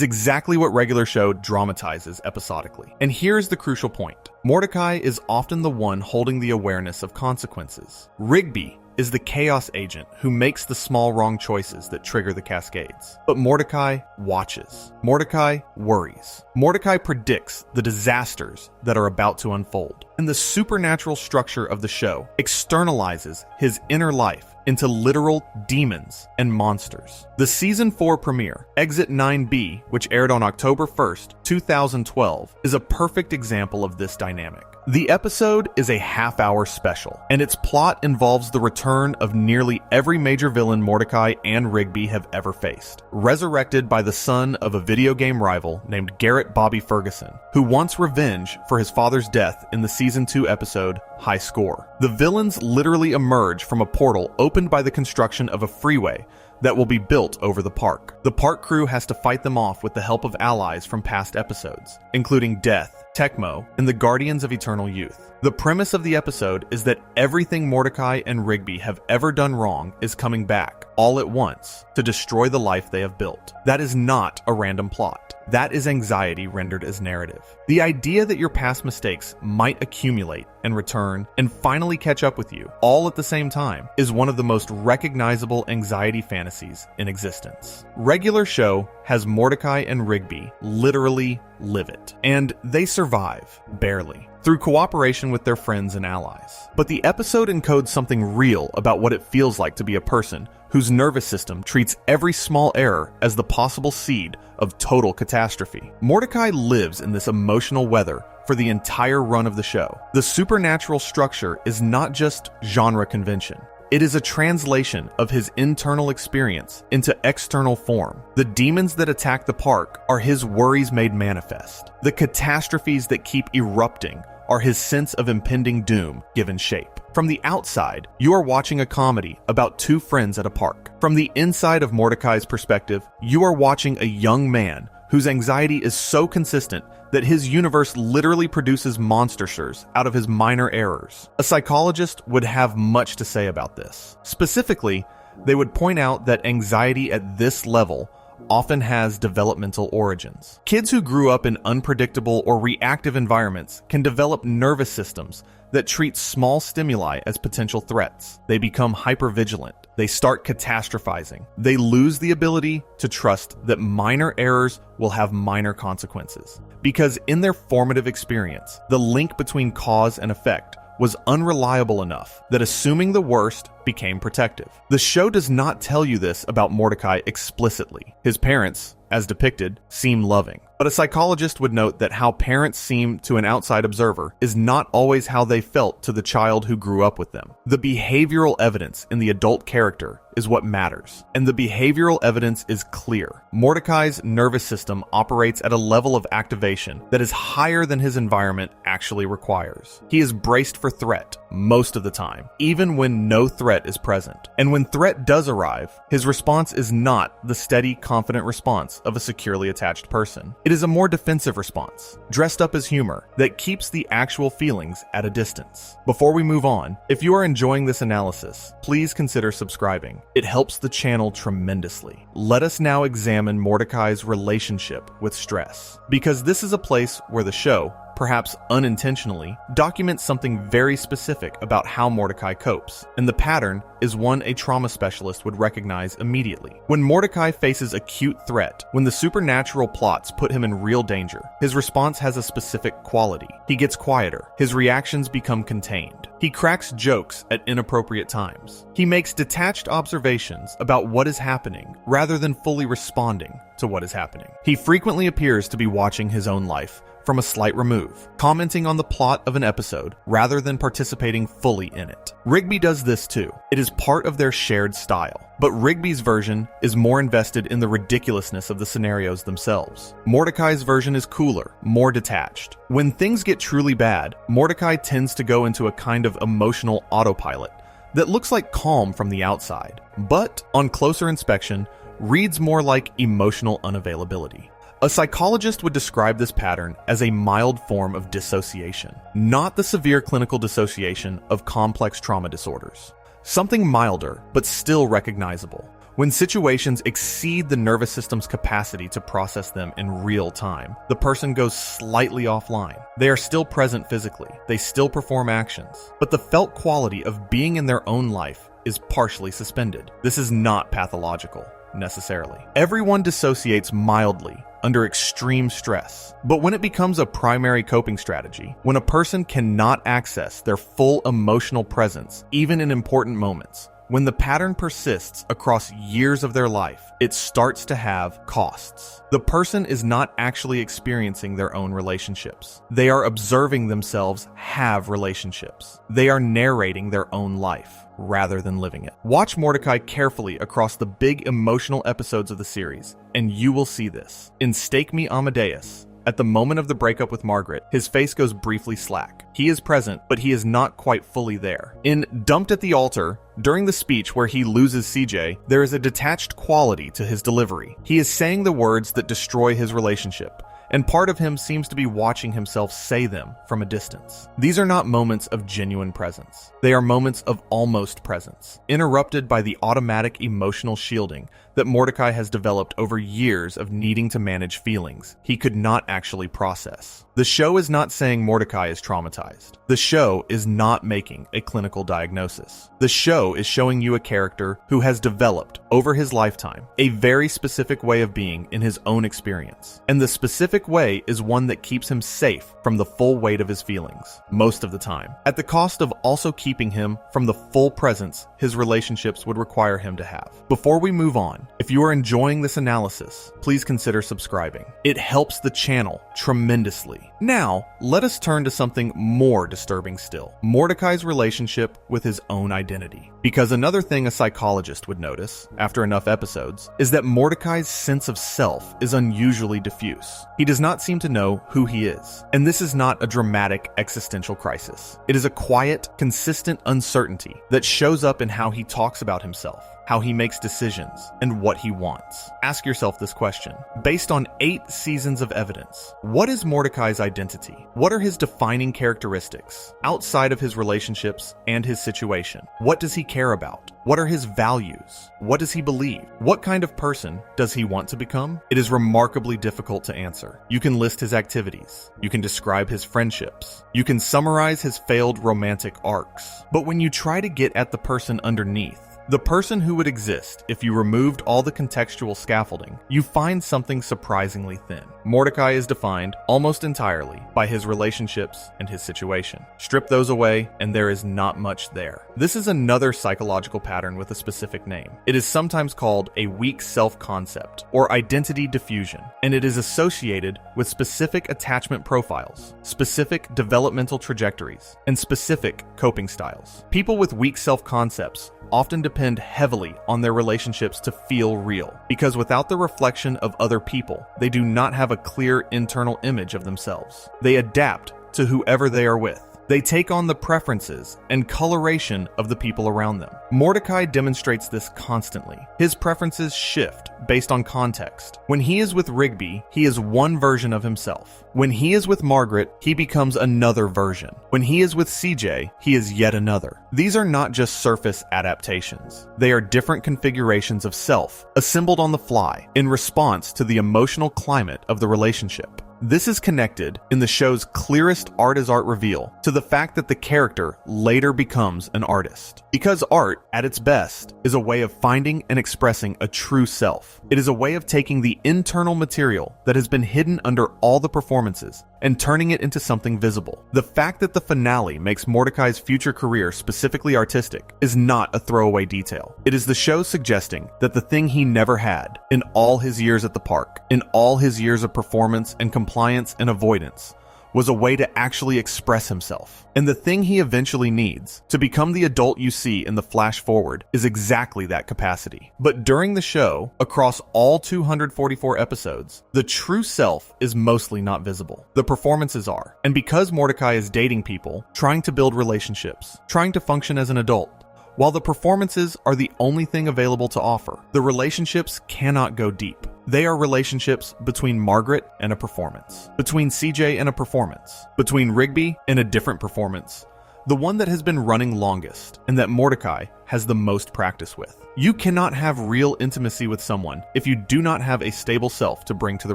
exactly what regular show dramatizes episodically. And here's the crucial point. Mordecai is often the one holding the awareness of consequences. Rigby is the chaos agent who makes the small wrong choices that trigger the cascades. But Mordecai watches. Mordecai worries. Mordecai predicts the disasters that are about to unfold. And the supernatural structure of the show externalizes his inner life into literal demons and monsters. The Season 4 premiere, Exit 9B, which aired on October 1st, 2012, is a perfect example of this dynamic. The episode is a half-hour special, and its plot involves the return of nearly every major villain Mordecai and Rigby have ever faced, resurrected by the son of a video game rival named Garrett Bobby Ferguson, who wants revenge for his father's death in the Season 2 episode High Score. The villains literally emerge from a portal opened by the construction of a freeway that will be built over the park. The park crew has to fight them off with the help of allies from past episodes, including Death, Tecmo, and the Guardians of Eternal Youth. The premise of the episode is that everything Mordecai and Rigby have ever done wrong is coming back, all at once, to destroy the life they have built. That is not a random plot. That is anxiety rendered as narrative. The idea that your past mistakes might accumulate and return and finally catch up with you, all at the same time, is one of the most recognizable anxiety fantasies in existence. Regular show has Mordecai and Rigby literally live it, and they survive, barely, through cooperation with their friends and allies. But the episode encodes something real about what it feels like to be a person whose nervous system treats every small error as the possible seed of total catastrophe. Mordecai lives in this emotional weather for the entire run of the show. The supernatural structure is not just genre convention. It is a translation of his internal experience into external form. The demons that attack the park are his worries made manifest. The catastrophes that keep erupting are his sense of impending doom given shape. From the outside, you are watching a comedy about two friends at a park. From the inside of Mordecai's perspective, you are watching a young man whose anxiety is so consistent that his universe literally produces monsters out of his minor errors. A psychologist would have much to say about this. Specifically, they would point out that anxiety at this level often has developmental origins. Kids who grew up in unpredictable or reactive environments can develop nervous systems that treat small stimuli as potential threats. They become hypervigilant. They start catastrophizing. They lose the ability to trust that minor errors will have minor consequences. Because in their formative experience, the link between cause and effect was unreliable enough that assuming the worst became protective. The show does not tell you this about Mordecai explicitly. His parents, as depicted, seem loving. But a psychologist would note that how parents seem to an outside observer is not always how they felt to the child who grew up with them. The behavioral evidence in the adult character is what matters, and the behavioral evidence is clear. Mordecai's nervous system operates at a level of activation that is higher than his environment actually requires. He is braced for threat most of the time, even when no threat is present. And when threat does arrive, his response is not the steady, confident response of a securely attached person. It is a more defensive response, dressed up as humor, that keeps the actual feelings at a distance. Before we move on, if you are enjoying this analysis, please consider subscribing. It helps the channel tremendously. Let us now examine Mordecai's relationship with stress, because this is a place where the show, perhaps unintentionally, documents something very specific about how Mordecai copes, and the pattern is one a trauma specialist would recognize immediately. When Mordecai faces acute threat, when the supernatural plots put him in real danger, his response has a specific quality. He gets quieter. His reactions become contained. He cracks jokes at inappropriate times. He makes detached observations about what is happening rather than fully responding to what is happening. He frequently appears to be watching his own life from a slight remove, commenting on the plot of an episode rather than participating fully in it. Rigby does this too. It is part of their shared style. But Rigby's version is more invested in the ridiculousness of the scenarios themselves. Mordecai's version is cooler, more detached. When things get truly bad, Mordecai tends to go into a kind of emotional autopilot that looks like calm from the outside, but on closer inspection, reads more like emotional unavailability. A psychologist would describe this pattern as a mild form of dissociation, not the severe clinical dissociation of complex trauma disorders. Something milder, but still recognizable. When situations exceed the nervous system's capacity to process them in real time, the person goes slightly offline. They are still present physically. They still perform actions, but the felt quality of being in their own life is partially suspended. This is not pathological, necessarily. Everyone dissociates mildly under extreme stress. But when it becomes a primary coping strategy, when a person cannot access their full emotional presence, even in important moments, when the pattern persists across years of their life, it starts to have costs. The person is not actually experiencing their own relationships. They are observing themselves have relationships. They are narrating their own life rather than living it. Watch Mordecai carefully across the big emotional episodes of the series, and you will see this. In Stake Me Amadeus, at the moment of the breakup with Margaret, his face goes briefly slack. He is present, but he is not quite fully there. In Dumped at the Altar, during the speech where he loses CJ, there is a detached quality to his delivery. He is saying the words that destroy his relationship, and part of him seems to be watching himself say them from a distance. These are not moments of genuine presence. They are moments of almost presence, interrupted by the automatic emotional shielding that Mordecai has developed over years of needing to manage feelings he could not actually process. The show is not saying Mordecai is traumatized. The show is not making a clinical diagnosis. The show is showing you a character who has developed, over his lifetime, a very specific way of being in his own experience. And the specific way is one that keeps him safe from the full weight of his feelings, most of the time, at the cost of also keeping him from the full presence his relationships would require him to have. Before we move on, description. If you are enjoying this analysis, please consider subscribing. It helps the channel tremendously. Now, let us turn to something more disturbing still: Mordecai's relationship with his own identity. Because another thing a psychologist would notice, after enough episodes, is that Mordecai's sense of self is unusually diffuse. He does not seem to know who he is. And this is not a dramatic existential crisis. It is a quiet, consistent uncertainty that shows up in how he talks about himself, how he makes decisions, and what he wants. Ask yourself this question. Based on 8 seasons of evidence, what is Mordecai's identity? What are his defining characteristics outside of his relationships and his situation? What does he care about? What are his values? What does he believe? What kind of person does he want to become? It is remarkably difficult to answer. You can list his activities. You can describe his friendships. You can summarize his failed romantic arcs. But when you try to get at the person underneath, the person who would exist if you removed all the contextual scaffolding, you find something surprisingly thin. Mordecai is defined almost entirely by his relationships and his situation. Strip those away, and there is not much there. This is another psychological pattern with a specific name. It is sometimes called a weak self-concept or identity diffusion, and it is associated with specific attachment profiles, specific developmental trajectories, and specific coping styles. People with weak self-concepts often depend heavily on their relationships to feel real, because without the reflection of other people, they do not have a clear internal image of themselves. They adapt to whoever they are with. They take on the preferences and coloration of the people around them. Mordecai demonstrates this constantly. His preferences shift based on context. When he is with Rigby, he is one version of himself. When he is with Margaret, he becomes another version. When he is with CJ, he is yet another. These are not just surface adaptations. They are different configurations of self, assembled on the fly, in response to the emotional climate of the relationship. This is connected, in the show's clearest art is art reveal, to the fact that the character later becomes an artist. Because art, at its best, is a way of finding and expressing a true self. It is a way of taking the internal material that has been hidden under all the performances and turning it into something visible. The fact that the finale makes Mordecai's future career specifically artistic is not a throwaway detail. It is the show suggesting that the thing he never had, in all his years at the park, in all his years of performance and compliance and avoidance, was a way to actually express himself. And the thing he eventually needs to become the adult you see in the flash forward is exactly that capacity. But during the show, across all 244 episodes, the true self is mostly not visible. The performances are. And because Mordecai is dating people, trying to build relationships, trying to function as an adult, while the performances are the only thing available to offer, the relationships cannot go deep. They are relationships between Margaret and a performance, between CJ and a performance, between Rigby and a different performance, the one that has been running longest and that Mordecai has the most practice with. You cannot have real intimacy with someone if you do not have a stable self to bring to the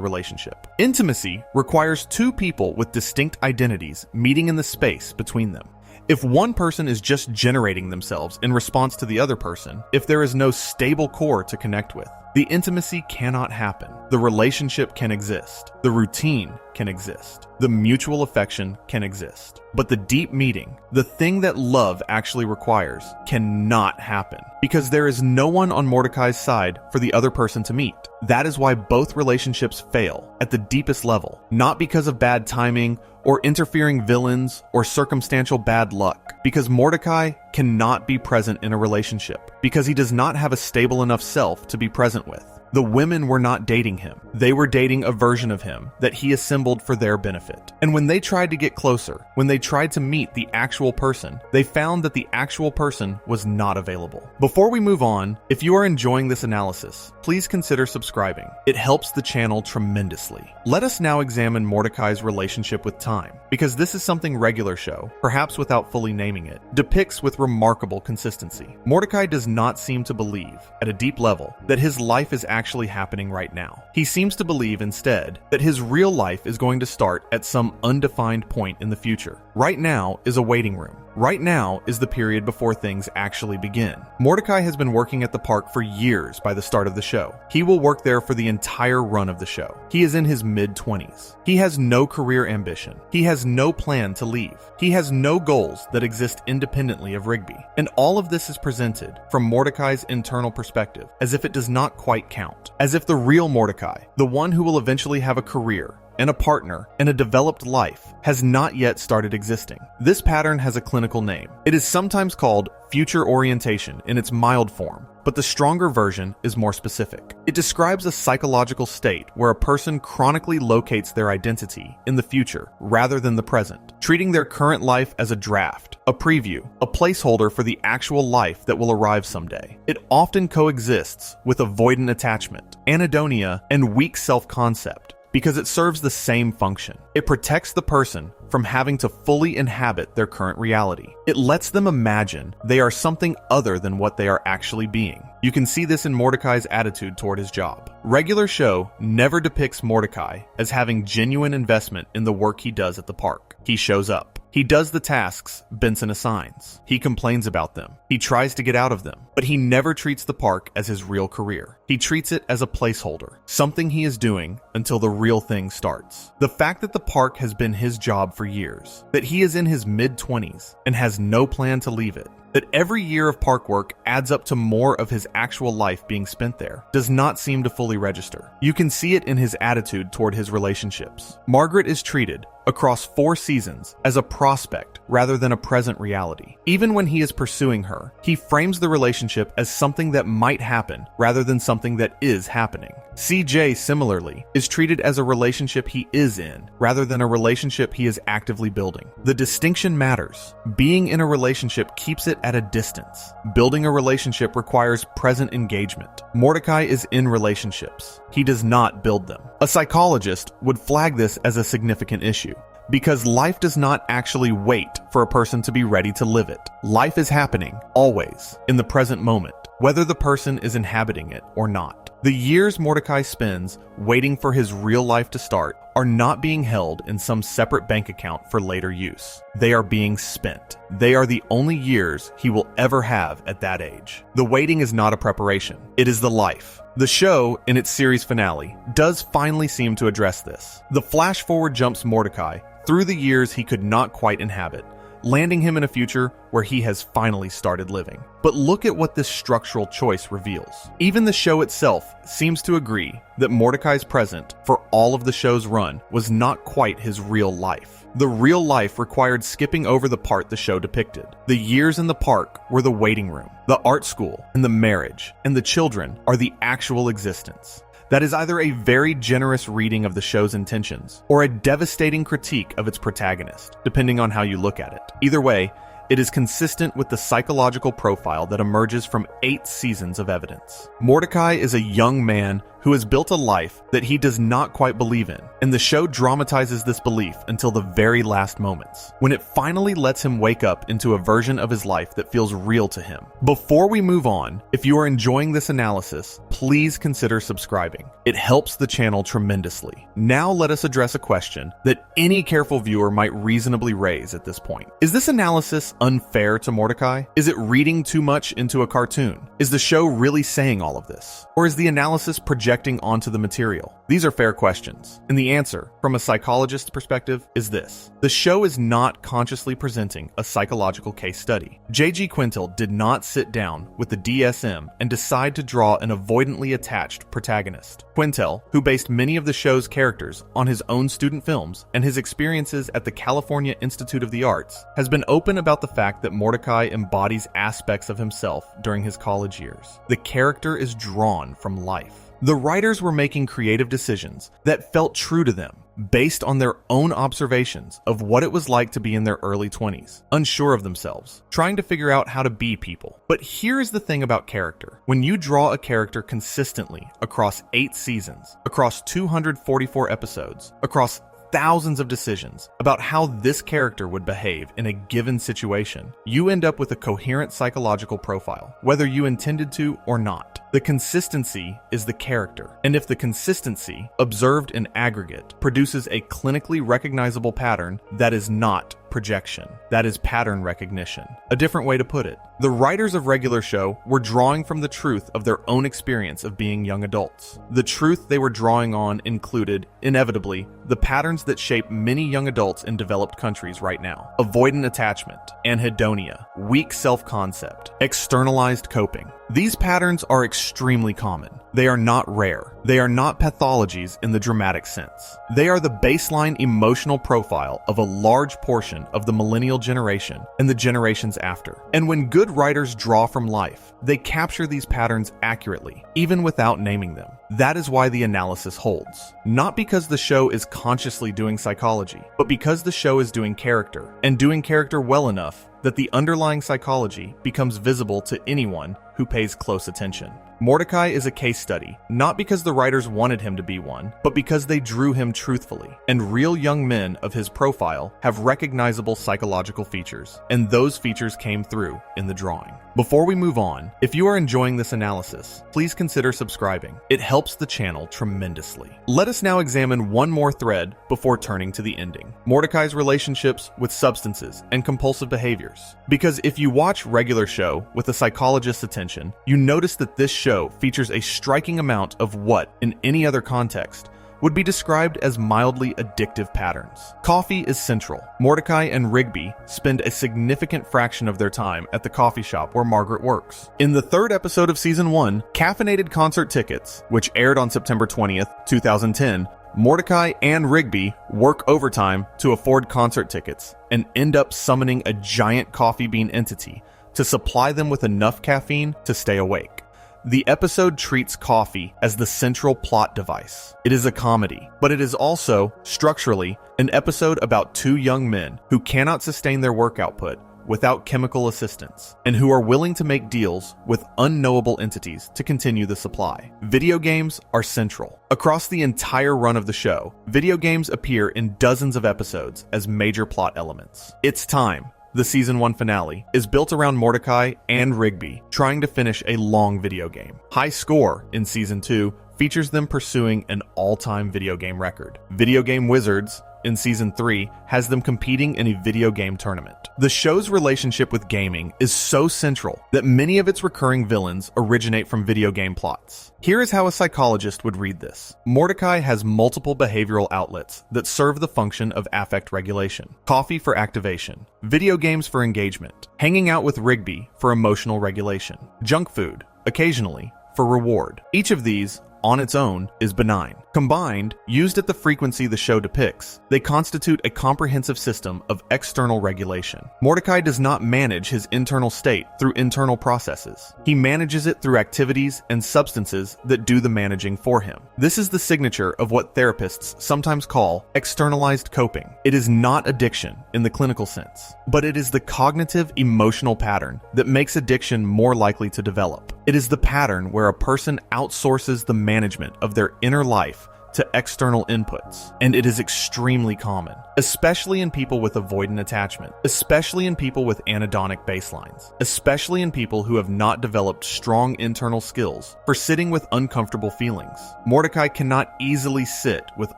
relationship. Intimacy requires two people with distinct identities meeting in the space between them. If one person is just generating themselves in response to the other person, if there is no stable core to connect with, the intimacy cannot happen. The relationship can exist. The routine can exist. The mutual affection can exist. But the deep meeting, the thing that love actually requires, cannot happen. Because there is no one on Mordecai's side for the other person to meet. That is why both relationships fail at the deepest level. Not because of bad timing, or interfering villains, or circumstantial bad luck. Because Mordecai cannot be present in a relationship. Because he does not have a stable enough self to be present with. The women were not dating him. They were dating a version of him that he assembled for their benefit. And when they tried to get closer, when they tried to meet the actual person, they found that the actual person was not available. Before we move on, if you are enjoying this analysis, please consider subscribing. It helps the channel tremendously. Let us now examine Mordecai's relationship with time, because this is something Regular Show, perhaps without fully naming it, depicts with remarkable consistency. Mordecai does not seem to believe, at a deep level, that his life is actually happening right now. He seems to believe instead that his real life is going to start at some undefined point in the future, Right now is a waiting room. Right now is the period before things actually begin. Mordecai has been working at the park for years by the start of the show. He will work there for the entire run of the show. He is in his mid-20s. He has no career ambition. He has no plan to leave. He has no goals that exist independently of Rigby. And all of this is presented from Mordecai's internal perspective, as if it does not quite count. As if the real Mordecai, the one who will eventually have a career, and a partner, and a developed life, has not yet started existing. This pattern has a clinical name. It is sometimes called future orientation in its mild form, but the stronger version is more specific. It describes a psychological state where a person chronically locates their identity in the future rather than the present, treating their current life as a draft, a preview, a placeholder for the actual life that will arrive someday. It often coexists with avoidant attachment, anhedonia, and weak self-concept, because it serves the same function. It protects the person from having to fully inhabit their current reality. It lets them imagine they are something other than what they are actually being. You can see this in Mordecai's attitude toward his job. Regular show never depicts Mordecai as having genuine investment in the work he does at the park. He shows up. He does the tasks Benson assigns. He complains about them. He tries to get out of them. But he never treats the park as his real career. He treats it as a placeholder, something he is doing until the real thing starts. The fact that the park has been his job for years, that he is in his mid-20s and has no plan to leave it, that every year of park work adds up to more of his actual life being spent there, does not seem to fully register. You can see it in his attitude toward his relationships. Margaret is treated, across 4 seasons, as a prospect rather than a present reality. Even when he is pursuing her, he frames the relationship as something that might happen rather than something that is happening. CJ, similarly, is treated as a relationship he is in rather than a relationship he is actively building. The distinction matters. Being in a relationship keeps it at a distance. Building a relationship requires present engagement. Mordecai is in relationships. He does not build them. A psychologist would flag this as a significant issue, because life does not actually wait for a person to be ready to live it. Life is happening, always, in the present moment, whether the person is inhabiting it or not. The years Mordecai spends waiting for his real life to start are not being held in some separate bank account for later use. They are being spent. They are the only years he will ever have at that age. The waiting is not a preparation. It is the life. The show, in its series finale, does finally seem to address this. The flash forward jumps Mordecai through the years he could not quite inhabit, landing him in a future where he has finally started living. But look at what this structural choice reveals. Even the show itself seems to agree that Mordecai's present for all of the show's run was not quite his real life. The real life required skipping over the part the show depicted. The years in the park were the waiting room. The art school and the marriage and the children are the actual existence. That is either a very generous reading of the show's intentions or a devastating critique of its protagonist, depending on how you look at it. Either way, it is consistent with the psychological profile that emerges from 8 seasons of evidence. Mordecai is a young man who has built a life that he does not quite believe in, and the show dramatizes this belief until the very last moments, when it finally lets him wake up into a version of his life that feels real to him. Before we move on, if you are enjoying this analysis, please consider subscribing. It helps the channel tremendously. Now let us address a question that any careful viewer might reasonably raise at this point. Is this analysis unfair to Mordecai? Is it reading too much into a cartoon? Is the show really saying all of this? Or is the analysis projecting onto the material? These are fair questions, and the answer, from a psychologist's perspective, is this. The show is not consciously presenting a psychological case study. J.G. Quintel did not sit down with the DSM and decide to draw an avoidantly attached protagonist. Quintel, who based many of the show's characters on his own student films and his experiences at the California Institute of the Arts, has been open about the fact that Mordecai embodies aspects of himself during his college years. The character is drawn from life. The writers were making creative decisions that felt true to them, based on their own observations of what it was like to be in their early 20s, unsure of themselves, trying to figure out how to be people. But here is the thing about character. When you draw a character consistently across 8 seasons, across 244 episodes, across thousands of decisions about how this character would behave in a given situation, you end up with a coherent psychological profile, whether you intended to or not. The consistency is the character, and if the consistency, observed in aggregate, produces a clinically recognizable pattern, that is not projection. That is pattern recognition. A different way to put it, the writers of Regular Show were drawing from the truth of their own experience of being young adults. The truth they were drawing on included, inevitably, the patterns that shape many young adults in developed countries right now. Avoidant attachment, anhedonia, weak self-concept, externalized coping. These patterns are extremely common. They are not rare. They are not pathologies in the dramatic sense. They are the baseline emotional profile of a large portion of the millennial generation and the generations after. And when good writers draw from life, they capture these patterns accurately, even without naming them. That is why the analysis holds. Not because the show is consciously doing psychology, but because the show is doing character, and doing character well enough that the underlying psychology becomes visible to anyone who pays close attention. Mordecai is a case study, not because the writers wanted him to be one, but because they drew him truthfully, and real young men of his profile have recognizable psychological features, and those features came through in the drawing. Before we move on, if you are enjoying this analysis, please consider subscribing. It helps the channel tremendously. Let us now examine one more thread before turning to the ending. Mordecai's relationships with substances and compulsive behaviors. Because if you watch Regular Show with a psychologist's attention, you notice that this show features a striking amount of what, in any other context, would be described as mildly addictive patterns. Coffee is central. Mordecai and Rigby spend a significant fraction of their time at the coffee shop where Margaret works. In the third episode of season 1, Caffeinated Concert Tickets, which aired on September 20th, 2010, Mordecai and Rigby work overtime to afford concert tickets and end up summoning a giant coffee bean entity to supply them with enough caffeine to stay awake. The episode treats coffee as the central plot device. It is a comedy, but it is also, structurally, an episode about two young men who cannot sustain their work output without chemical assistance, and who are willing to make deals with unknowable entities to continue the supply. Video games are central. Across the entire run of the show, video games appear in dozens of episodes as major plot elements. It's Time, the season 1 finale, is built around Mordecai and Rigby trying to finish a long video game. High Score, in season 2, features them pursuing an all-time video game record. Video Game Wizards, in season 3, has them competing in a video game tournament. The show's relationship with gaming is so central that many of its recurring villains originate from video game plots. Here is how a psychologist would read this. Mordecai has multiple behavioral outlets that serve the function of affect regulation. Coffee for activation, video games for engagement, hanging out with Rigby for emotional regulation, junk food, occasionally, for reward. Each of these, on its own, is benign. Combined, used at the frequency the show depicts, they constitute a comprehensive system of external regulation. Mordecai does not manage his internal state through internal processes. He manages it through activities and substances that do the managing for him. This is the signature of what therapists sometimes call externalized coping. It is not addiction in the clinical sense, but it is the cognitive emotional pattern that makes addiction more likely to develop. It is the pattern where a person outsources the management of their inner life to external inputs, and it is extremely common, especially in people with avoidant attachment, especially in people with anhedonic baselines, especially in people who have not developed strong internal skills for sitting with uncomfortable feelings. Mordecai cannot easily sit with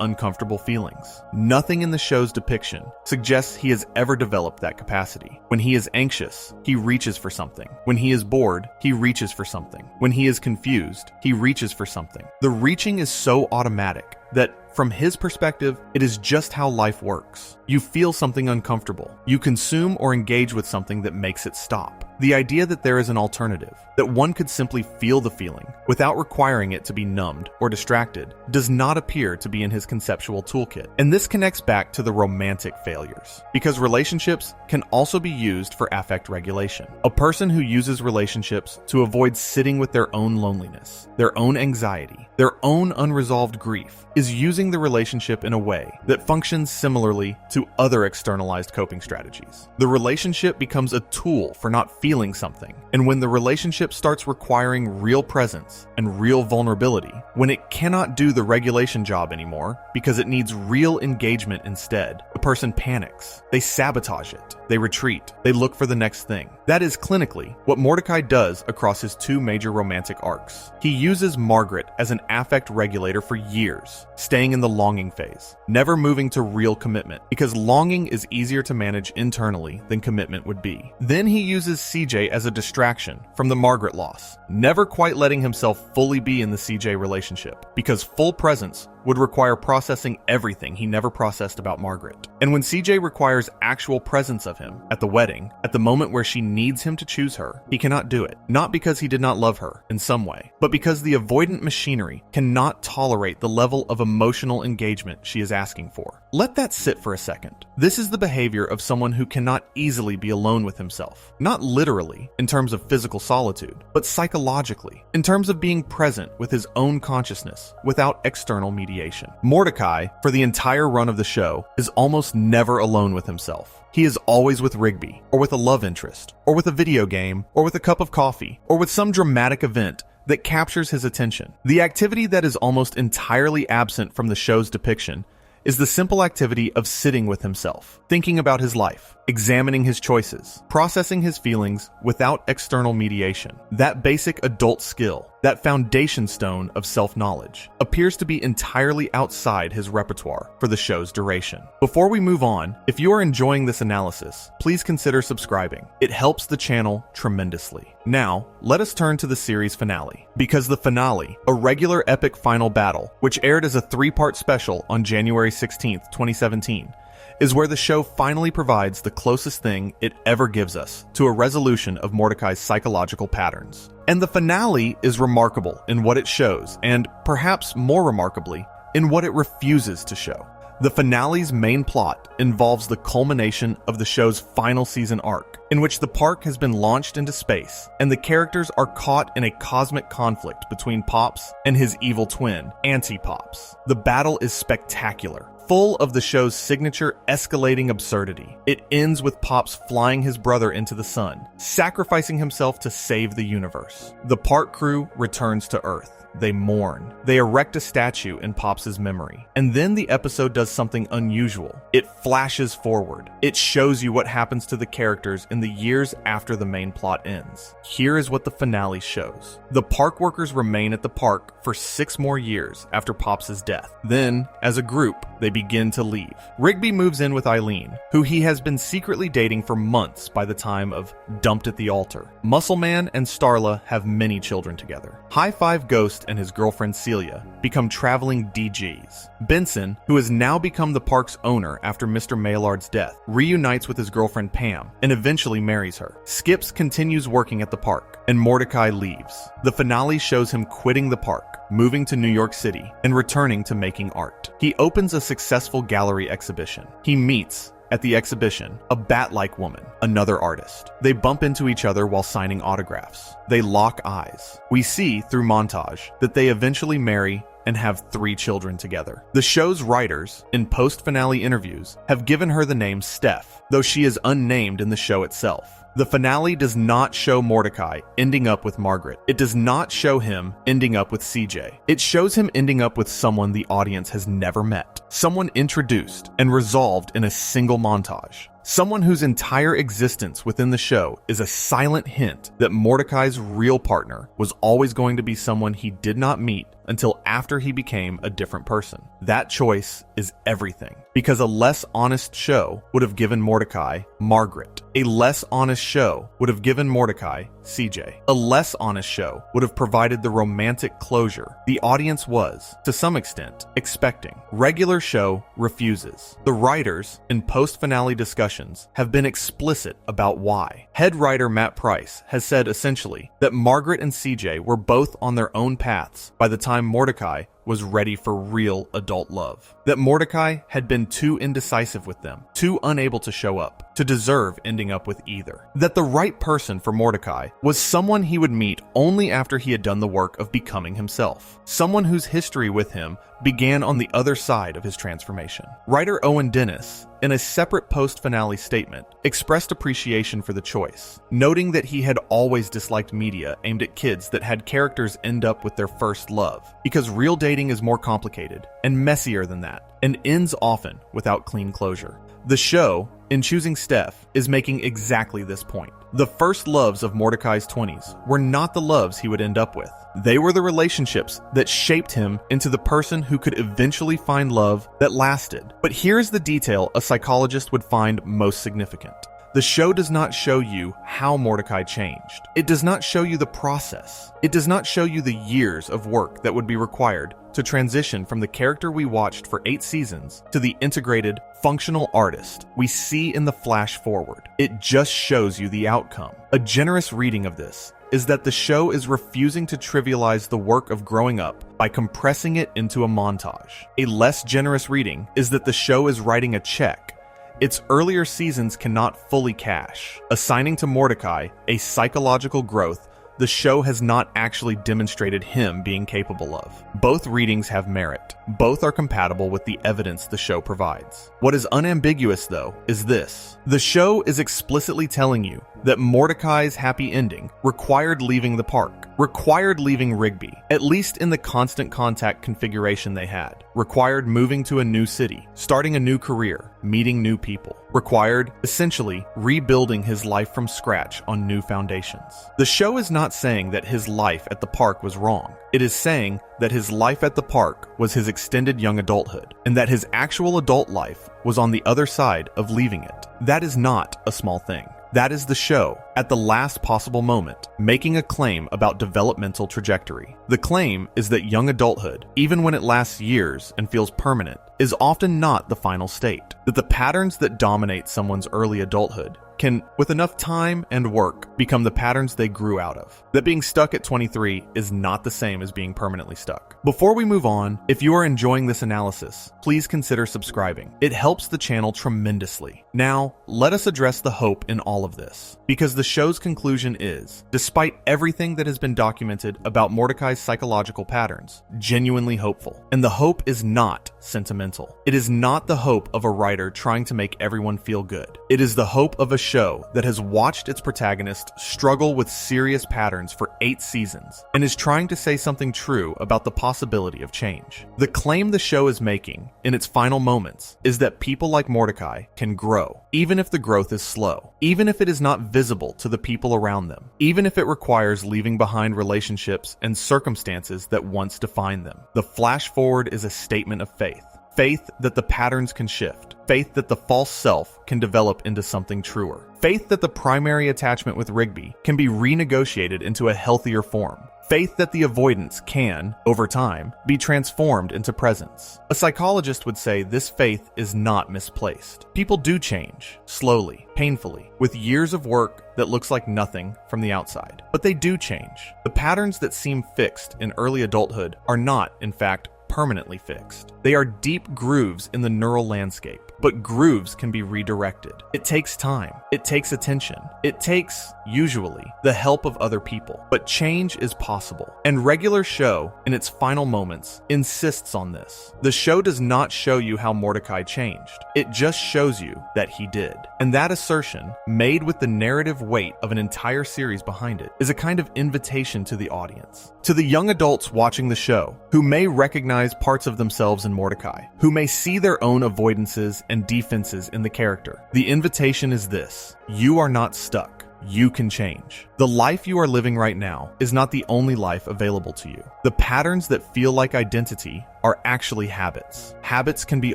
uncomfortable feelings. Nothing in the show's depiction suggests he has ever developed that capacity. When he is anxious, he reaches for something. When he is bored, he reaches for something. When he is confused, he reaches for something. The reaching is so automatic that, from his perspective, it is just how life works. You feel something uncomfortable. You consume or engage with something that makes it stop. The idea that there is an alternative, that one could simply feel the feeling without requiring it to be numbed or distracted, does not appear to be in his conceptual toolkit. And this connects back to the romantic failures, because relationships can also be used for affect regulation. A person who uses relationships to avoid sitting with their own loneliness, their own anxiety, their own unresolved grief, is using the relationship in a way that functions similarly to other externalized coping strategies. The relationship becomes a tool for not feeling something, and when the relationship starts requiring real presence and real vulnerability, when it cannot do the regulation job anymore because it needs real engagement instead, the person panics. They sabotage it. They retreat. They look for the next thing. That is clinically what Mordecai does across his two major romantic arcs. He uses Margaret as an affect regulator for years, staying in the longing phase, never moving to real commitment, because longing is easier to manage internally than commitment would be. Then he uses CJ as a distraction from the Margaret loss, never quite letting himself fully be in the CJ relationship, because full presence would require processing everything he never processed about Margaret. And when CJ requires actual presence of him at the wedding, at the moment where she needs him to choose her, he cannot do it. Not because he did not love her in some way, but because the avoidant machinery cannot tolerate the level of emotional engagement she is asking for. Let that sit for a second. This is the behavior of someone who cannot easily be alone with himself. Not literally, in terms of physical solitude, but psychologically, in terms of being present with his own consciousness without external mediation. Mordecai, for the entire run of the show, is almost never alone with himself. He is always with Rigby, or with a love interest, or with a video game, or with a cup of coffee, or with some dramatic event that captures his attention. The activity that is almost entirely absent from the show's depiction is the simple activity of sitting with himself, thinking about his life, examining his choices, processing his feelings without external mediation. That basic adult skill, that foundation stone of self-knowledge, appears to be entirely outside his repertoire for the show's duration. Before we move on, if you are enjoying this analysis, please consider subscribing. It helps the channel tremendously. Now, let us turn to the series finale, because the finale, a regular epic final battle, which aired as a 3-part special on January 16th, 2017, is where the show finally provides the closest thing it ever gives us to a resolution of Mordecai's psychological patterns. And the finale is remarkable in what it shows, and perhaps more remarkably, in what it refuses to show. The finale's main plot involves the culmination of the show's final season arc, in which the park has been launched into space, and the characters are caught in a cosmic conflict between Pops and his evil twin, Anti-Pops. The battle is spectacular, full of the show's signature escalating absurdity. It ends with Pops flying his brother into the sun, sacrificing himself to save the universe. The park crew returns to Earth. They mourn. They erect a statue in Pops' memory. And then the episode does something unusual. It flashes forward. It shows you what happens to the characters in the years after the main plot ends. Here is what the finale shows. The park workers remain at the park for 6 more years after Pops' death. Then, as a group, they begin to leave. Rigby moves in with Eileen, who he has been secretly dating for months by the time of Dumped at the Altar. Muscle Man and Starla have many children together. High Five Ghost and his girlfriend Celia become traveling DGs. Benson, who has now become the park's owner after Mr. Maillard's death, reunites with his girlfriend Pam and eventually marries her. Skips continues working at the park, and Mordecai leaves. The finale shows him quitting the park, moving to New York City, and returning to making art. He opens a successful gallery exhibition. He meets, at the exhibition, a bat-like woman, another artist. They bump into each other while signing autographs. They lock eyes. We see, through montage, that they eventually marry and have 3 children together. The show's writers, in post-finale interviews, have given her the name Steph, though she is unnamed in the show itself. The finale does not show Mordecai ending up with Margaret. It does not show him ending up with CJ. It shows him ending up with someone the audience has never met. Someone introduced and resolved in a single montage. Someone whose entire existence within the show is a silent hint that Mordecai's real partner was always going to be someone he did not meet until after he became a different person. That choice is everything, because a less honest show would have given Mordecai Margaret. A less honest show would have given Mordecai CJ. A less honest show would have provided the romantic closure the audience was, to some extent, expecting. Regular show refuses. The writers, in post-finale discussions, have been explicit about why. Head writer Matt Price has said essentially that Margaret and CJ were both on their own paths by the time Mordecai was ready for real adult love. That Mordecai had been too indecisive with them, too unable to show up, to deserve ending up with either. That the right person for Mordecai was someone he would meet only after he had done the work of becoming himself. Someone whose history with him began on the other side of his transformation. Writer Owen Dennis, in a separate post-finale statement, expressed appreciation for the choice, noting that he had always disliked media aimed at kids that had characters end up with their first love, because real dating is more complicated and messier than that, and ends often without clean closure. The show, in choosing Steph, is making exactly this point. The first loves of Mordecai's 20s were not the loves he would end up with. They were the relationships that shaped him into the person who could eventually find love that lasted. But here's the detail a psychologist would find most significant. The show does not show you how Mordecai changed. It does not show you the process. It does not show you the years of work that would be required to transition from the character we watched for 8 seasons to the integrated, functional artist we see in the flash forward. It just shows you the outcome. A generous reading of this is that the show is refusing to trivialize the work of growing up by compressing it into a montage. A less generous reading is that the show is writing a check its earlier seasons cannot fully cash, assigning to Mordecai a psychological growth the show has not actually demonstrated him being capable of. Both readings have merit. Both are compatible with the evidence the show provides. What is unambiguous, though, is this. The show is explicitly telling you that Mordecai's happy ending required leaving the park, required leaving Rigby, at least in the constant contact configuration they had, required moving to a new city, starting a new career, meeting new people, required, essentially, rebuilding his life from scratch on new foundations. The show is not saying that his life at the park was wrong. It is saying that his life at the park was his extended young adulthood, and that his actual adult life was on the other side of leaving it. That is not a small thing. That is the show, at the last possible moment, making a claim about developmental trajectory. The claim is that young adulthood, even when it lasts years and feels permanent, is often not the final state. That the patterns that dominate someone's early adulthood can, with enough time and work, become the patterns they grew out of. That being stuck at 23 is not the same as being permanently stuck. Before we move on, if you are enjoying this analysis, please consider subscribing. It helps the channel tremendously. Now, let us address the hope in all of this. Because the show's conclusion is, despite everything that has been documented about Mordecai's psychological patterns, genuinely hopeful. And the hope is not sentimental. It is not the hope of a writer trying to make everyone feel good. It is the hope of a show that has watched its protagonist struggle with serious patterns for 8 seasons and is trying to say something true about the possibility of change. The claim the show is making in its final moments is that people like Mordecai can grow, even if the growth is slow, even if it is not visible to the people around them, even if it requires leaving behind relationships and circumstances that once defined them. The flash forward is a statement of faith. Faith that the patterns can shift. Faith that the false self can develop into something truer. Faith that the primary attachment with Rigby can be renegotiated into a healthier form. Faith that the avoidance can, over time, be transformed into presence. A psychologist would say this faith is not misplaced. People do change, slowly, painfully, with years of work that looks like nothing from the outside. But they do change. The patterns that seem fixed in early adulthood are not, in fact, permanently fixed. They are deep grooves in the neural landscape, but grooves can be redirected. It takes time. It takes attention. It takes, usually, the help of other people. But change is possible. And regular show, in its final moments, insists on this. The show does not show you how Mordecai changed. It just shows you that he did. And that assertion, made with the narrative weight of an entire series behind it, is a kind of invitation to the audience. To the young adults watching the show, who may recognize parts of themselves in Mordecai, who may see their own avoidances and defenses in the character. The invitation is this: you are not stuck. You can change. The life you are living right now is not the only life available to you. The patterns that feel like identity are actually habits. Habits can be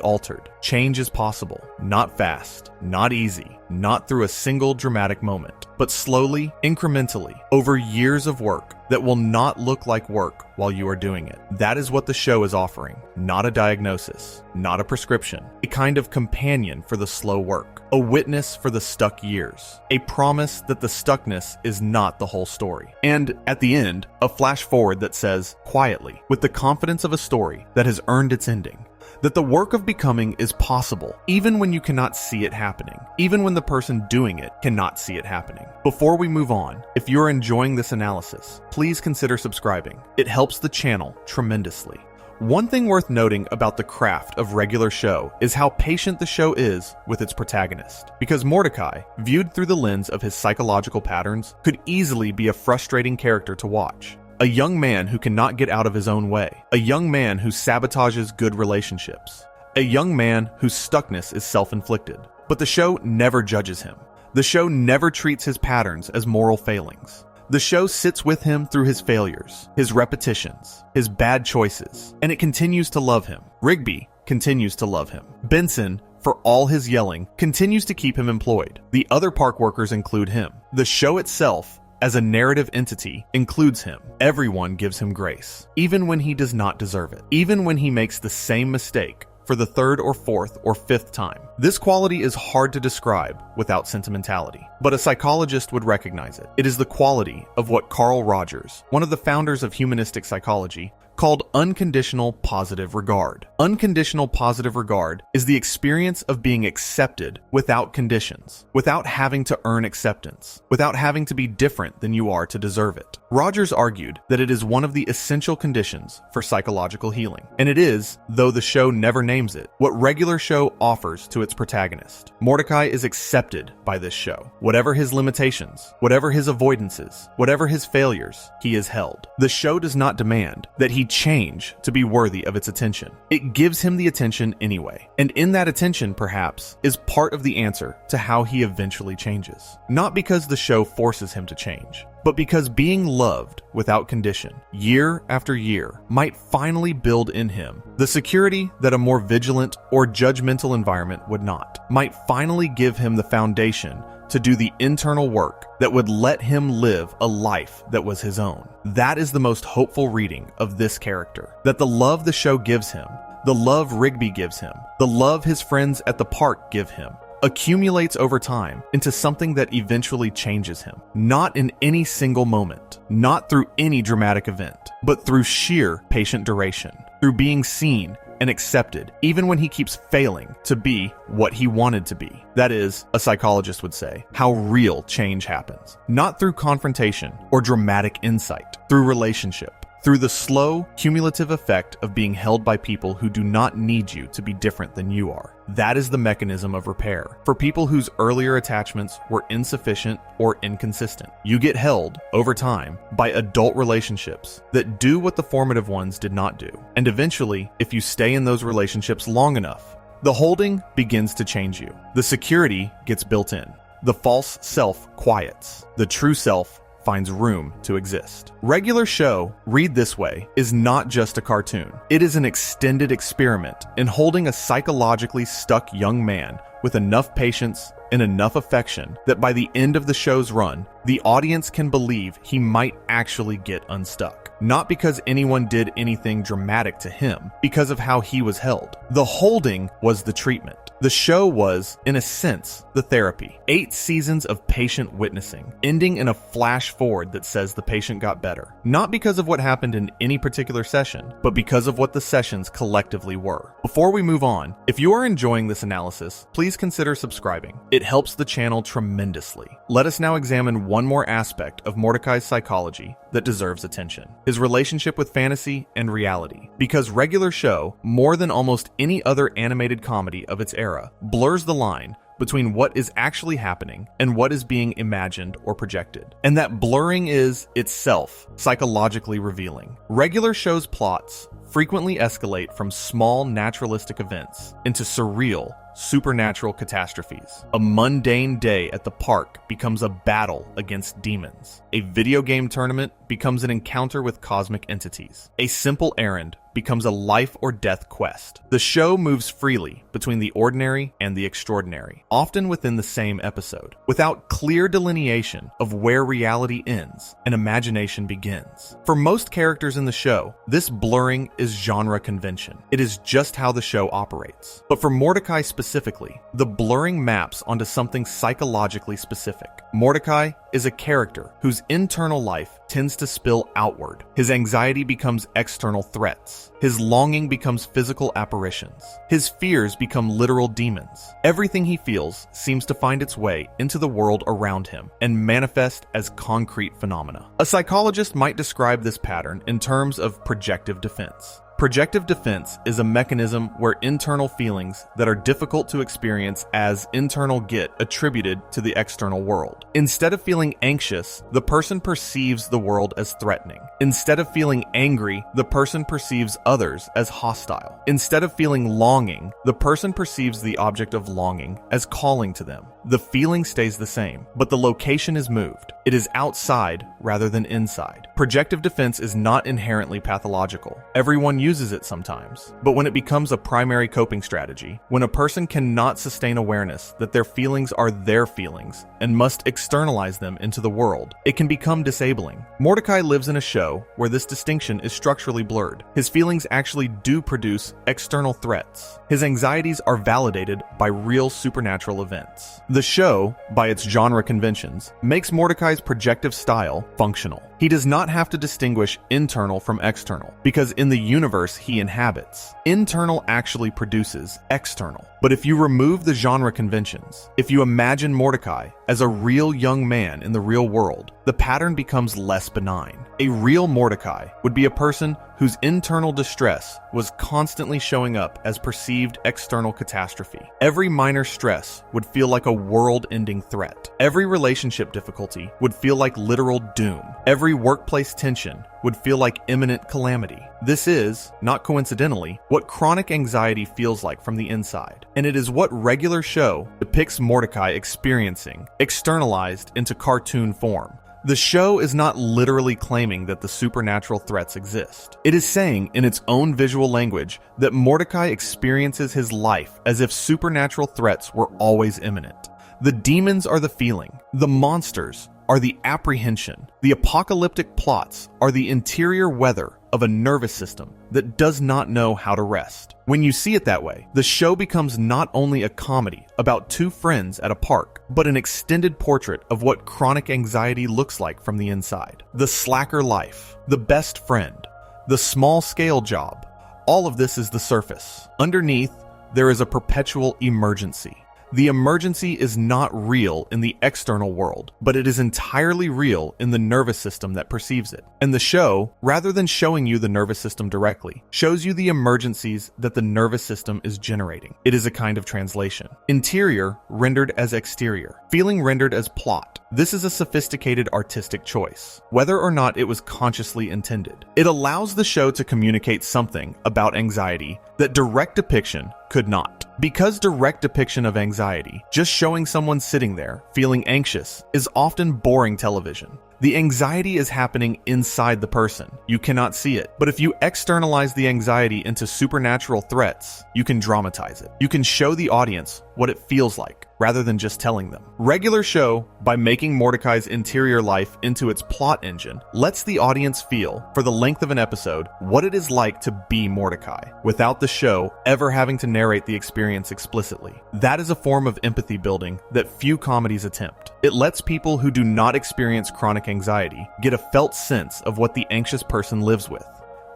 altered. Change is possible. Not fast, not easy, not through a single dramatic moment, but slowly, incrementally, over years of work that will not look like work while you are doing it. That is what the show is offering. Not a diagnosis, not a prescription, a kind of companion for the slow work, a witness for the stuck years, a promise that the stuckness is not the whole story. And at the end, a flash forward that says, quietly, with the confidence of a story that has earned its ending, that the work of becoming is possible, even when you cannot see it happening, even when the person doing it cannot see it happening. Before we move on, if you're enjoying this analysis, please consider subscribing. It helps the channel tremendously. One thing worth noting about the craft of regular show is how patient the show is with its protagonist. Because Mordecai, viewed through the lens of his psychological patterns, could easily be a frustrating character to watch. A young man who cannot get out of his own way. A young man who sabotages good relationships. A young man whose stuckness is self-inflicted. But the show never judges him. The show never treats his patterns as moral failings. The show sits with him through his failures, his repetitions, his bad choices, and it continues to love him. Rigby continues to love him. Benson, for all his yelling, continues to keep him employed. The other park workers include him. The show itself, as a narrative entity, includes him. Everyone gives him grace, even when he does not deserve it, even when he makes the same mistake for the third or fourth or fifth time. This quality is hard to describe without sentimentality, but a psychologist would recognize it. It is the quality of what Carl Rogers, one of the founders of humanistic psychology, called unconditional positive regard. Unconditional positive regard is the experience of being accepted without conditions, without having to earn acceptance, without having to be different than you are to deserve it. Rogers argued that it is one of the essential conditions for psychological healing, and it is, though the show never names it, what regular show offers to its protagonist. Mordecai is accepted by this show. Whatever his limitations, whatever his avoidances, whatever his failures, he is held. The show does not demand that he change to be worthy of its attention. It gives him the attention anyway. And in that attention, perhaps, is part of the answer to how he eventually changes. Not because the show forces him to change, but because being loved without condition, year after year, might finally build in him the security that a more vigilant or judgmental environment would not, might finally give him the foundation to do the internal work that would let him live a life that was his own. That is the most hopeful reading of this character. That the love the show gives him, the love Rigby gives him, the love his friends at the park give him, accumulates over time into something that eventually changes him. Not in any single moment, not through any dramatic event, but through sheer patient duration, through being seen and accepted, even when he keeps failing to be what he wanted to be. That is, a psychologist would say, how real change happens. Not through confrontation or dramatic insight, through relationship, through the slow, cumulative effect of being held by people who do not need you to be different than you are. That is the mechanism of repair. For people whose earlier attachments were insufficient or inconsistent, you get held, over time, by adult relationships that do what the formative ones did not do. And eventually, if you stay in those relationships long enough, the holding begins to change you. The security gets built in. The false self quiets. The true self finds room to exist. Regular show, read this way, is not just a cartoon. It is an extended experiment in holding a psychologically stuck young man with enough patience and enough affection that by the end of the show's run, the audience can believe he might actually get unstuck. Not because anyone did anything dramatic to him, because of how he was held. The holding was the treatment. The show was, in a sense, the therapy. 8 seasons of patient witnessing, ending in a flash forward that says the patient got better. Not because of what happened in any particular session, but because of what the sessions collectively were. Before we move on, if you are enjoying this analysis, please consider subscribing. It helps the channel tremendously. Let us now examine one more aspect of Mordecai's psychology that deserves attention. His relationship with fantasy and reality. Because regular show, more than almost any other animated comedy of its era, blurs the line between what is actually happening and what is being imagined or projected. And that blurring is, itself, psychologically revealing. Regular show's plots frequently escalate from small naturalistic events into surreal, supernatural catastrophes. A mundane day at the park becomes a battle against demons. A video game tournament becomes an encounter with cosmic entities. A simple errand becomes a life or death quest. The show moves freely between the ordinary and the extraordinary, often within the same episode, without clear delineation of where reality ends and imagination begins. For most characters in the show, this blurring is genre convention. It is just how the show operates. But for Mordecai specifically, the blurring maps onto something psychologically specific. Mordecai is a character whose internal life tends to spill outward. His anxiety becomes external threats. His longing becomes physical apparitions. His fears become literal demons. Everything he feels seems to find its way into the world around him and manifest as concrete phenomena. A psychologist might describe this pattern in terms of projective defense. Projective defense is a mechanism where internal feelings that are difficult to experience as internal get attributed to the external world. Instead of feeling anxious, the person perceives the world as threatening. Instead of feeling angry, the person perceives others as hostile. Instead of feeling longing, the person perceives the object of longing as calling to them. The feeling stays the same, but the location is moved. It is outside rather than inside. Projective defense is not inherently pathological. Everyone uses it sometimes. But when it becomes a primary coping strategy, when a person cannot sustain awareness that their feelings are their feelings and must externalize them into the world, it can become disabling. Mordecai lives in a show where this distinction is structurally blurred. His feelings actually do produce external threats. His anxieties are validated by real supernatural events. The show, by its genre conventions, makes Mordecai's projective style functional. He does not have to distinguish internal from external, because in the universe he inhabits, internal actually produces external. But if you remove the genre conventions, if you imagine Mordecai as a real young man in the real world, the pattern becomes less benign. A real Mordecai would be a person whose internal distress was constantly showing up as perceived external catastrophe. Every minor stress would feel like a world-ending threat. Every relationship difficulty would feel like literal doom. Every workplace tension would feel like imminent calamity. This is, not coincidentally, what chronic anxiety feels like from the inside. And it is what regular show depicts Mordecai experiencing, externalized into cartoon form. The show is not literally claiming that the supernatural threats exist. It is saying in its own visual language that Mordecai experiences his life as if supernatural threats were always imminent. The demons are the feeling. The monsters are the apprehension. The apocalyptic plots are the interior weather of a nervous system that does not know how to rest. When you see it that way, the show becomes not only a comedy about two friends at a park, but an extended portrait of what chronic anxiety looks like from the inside. The slacker life, the best friend, the small-scale job, all of this is the surface. Underneath, there is a perpetual emergency. The emergency is not real in the external world, but it is entirely real in the nervous system that perceives it. And the show, rather than showing you the nervous system directly, shows you the emergencies that the nervous system is generating. It is a kind of translation. Interior rendered as exterior. Feeling rendered as plot. This is a sophisticated artistic choice, whether or not it was consciously intended. It allows the show to communicate something about anxiety that direct depiction could not. Because direct depiction of anxiety, just showing someone sitting there, feeling anxious, is often boring television. The anxiety is happening inside the person. You cannot see it. But if you externalize the anxiety into supernatural threats, you can dramatize it. You can show the audience what it feels like, rather than just telling them. Regular show, by making Mordecai's interior life into its plot engine, lets the audience feel, for the length of an episode, what it is like to be Mordecai, without the show ever having to narrate the experience explicitly. That is a form of empathy building that few comedies attempt. It lets people who do not experience chronic anxiety get a felt sense of what the anxious person lives with.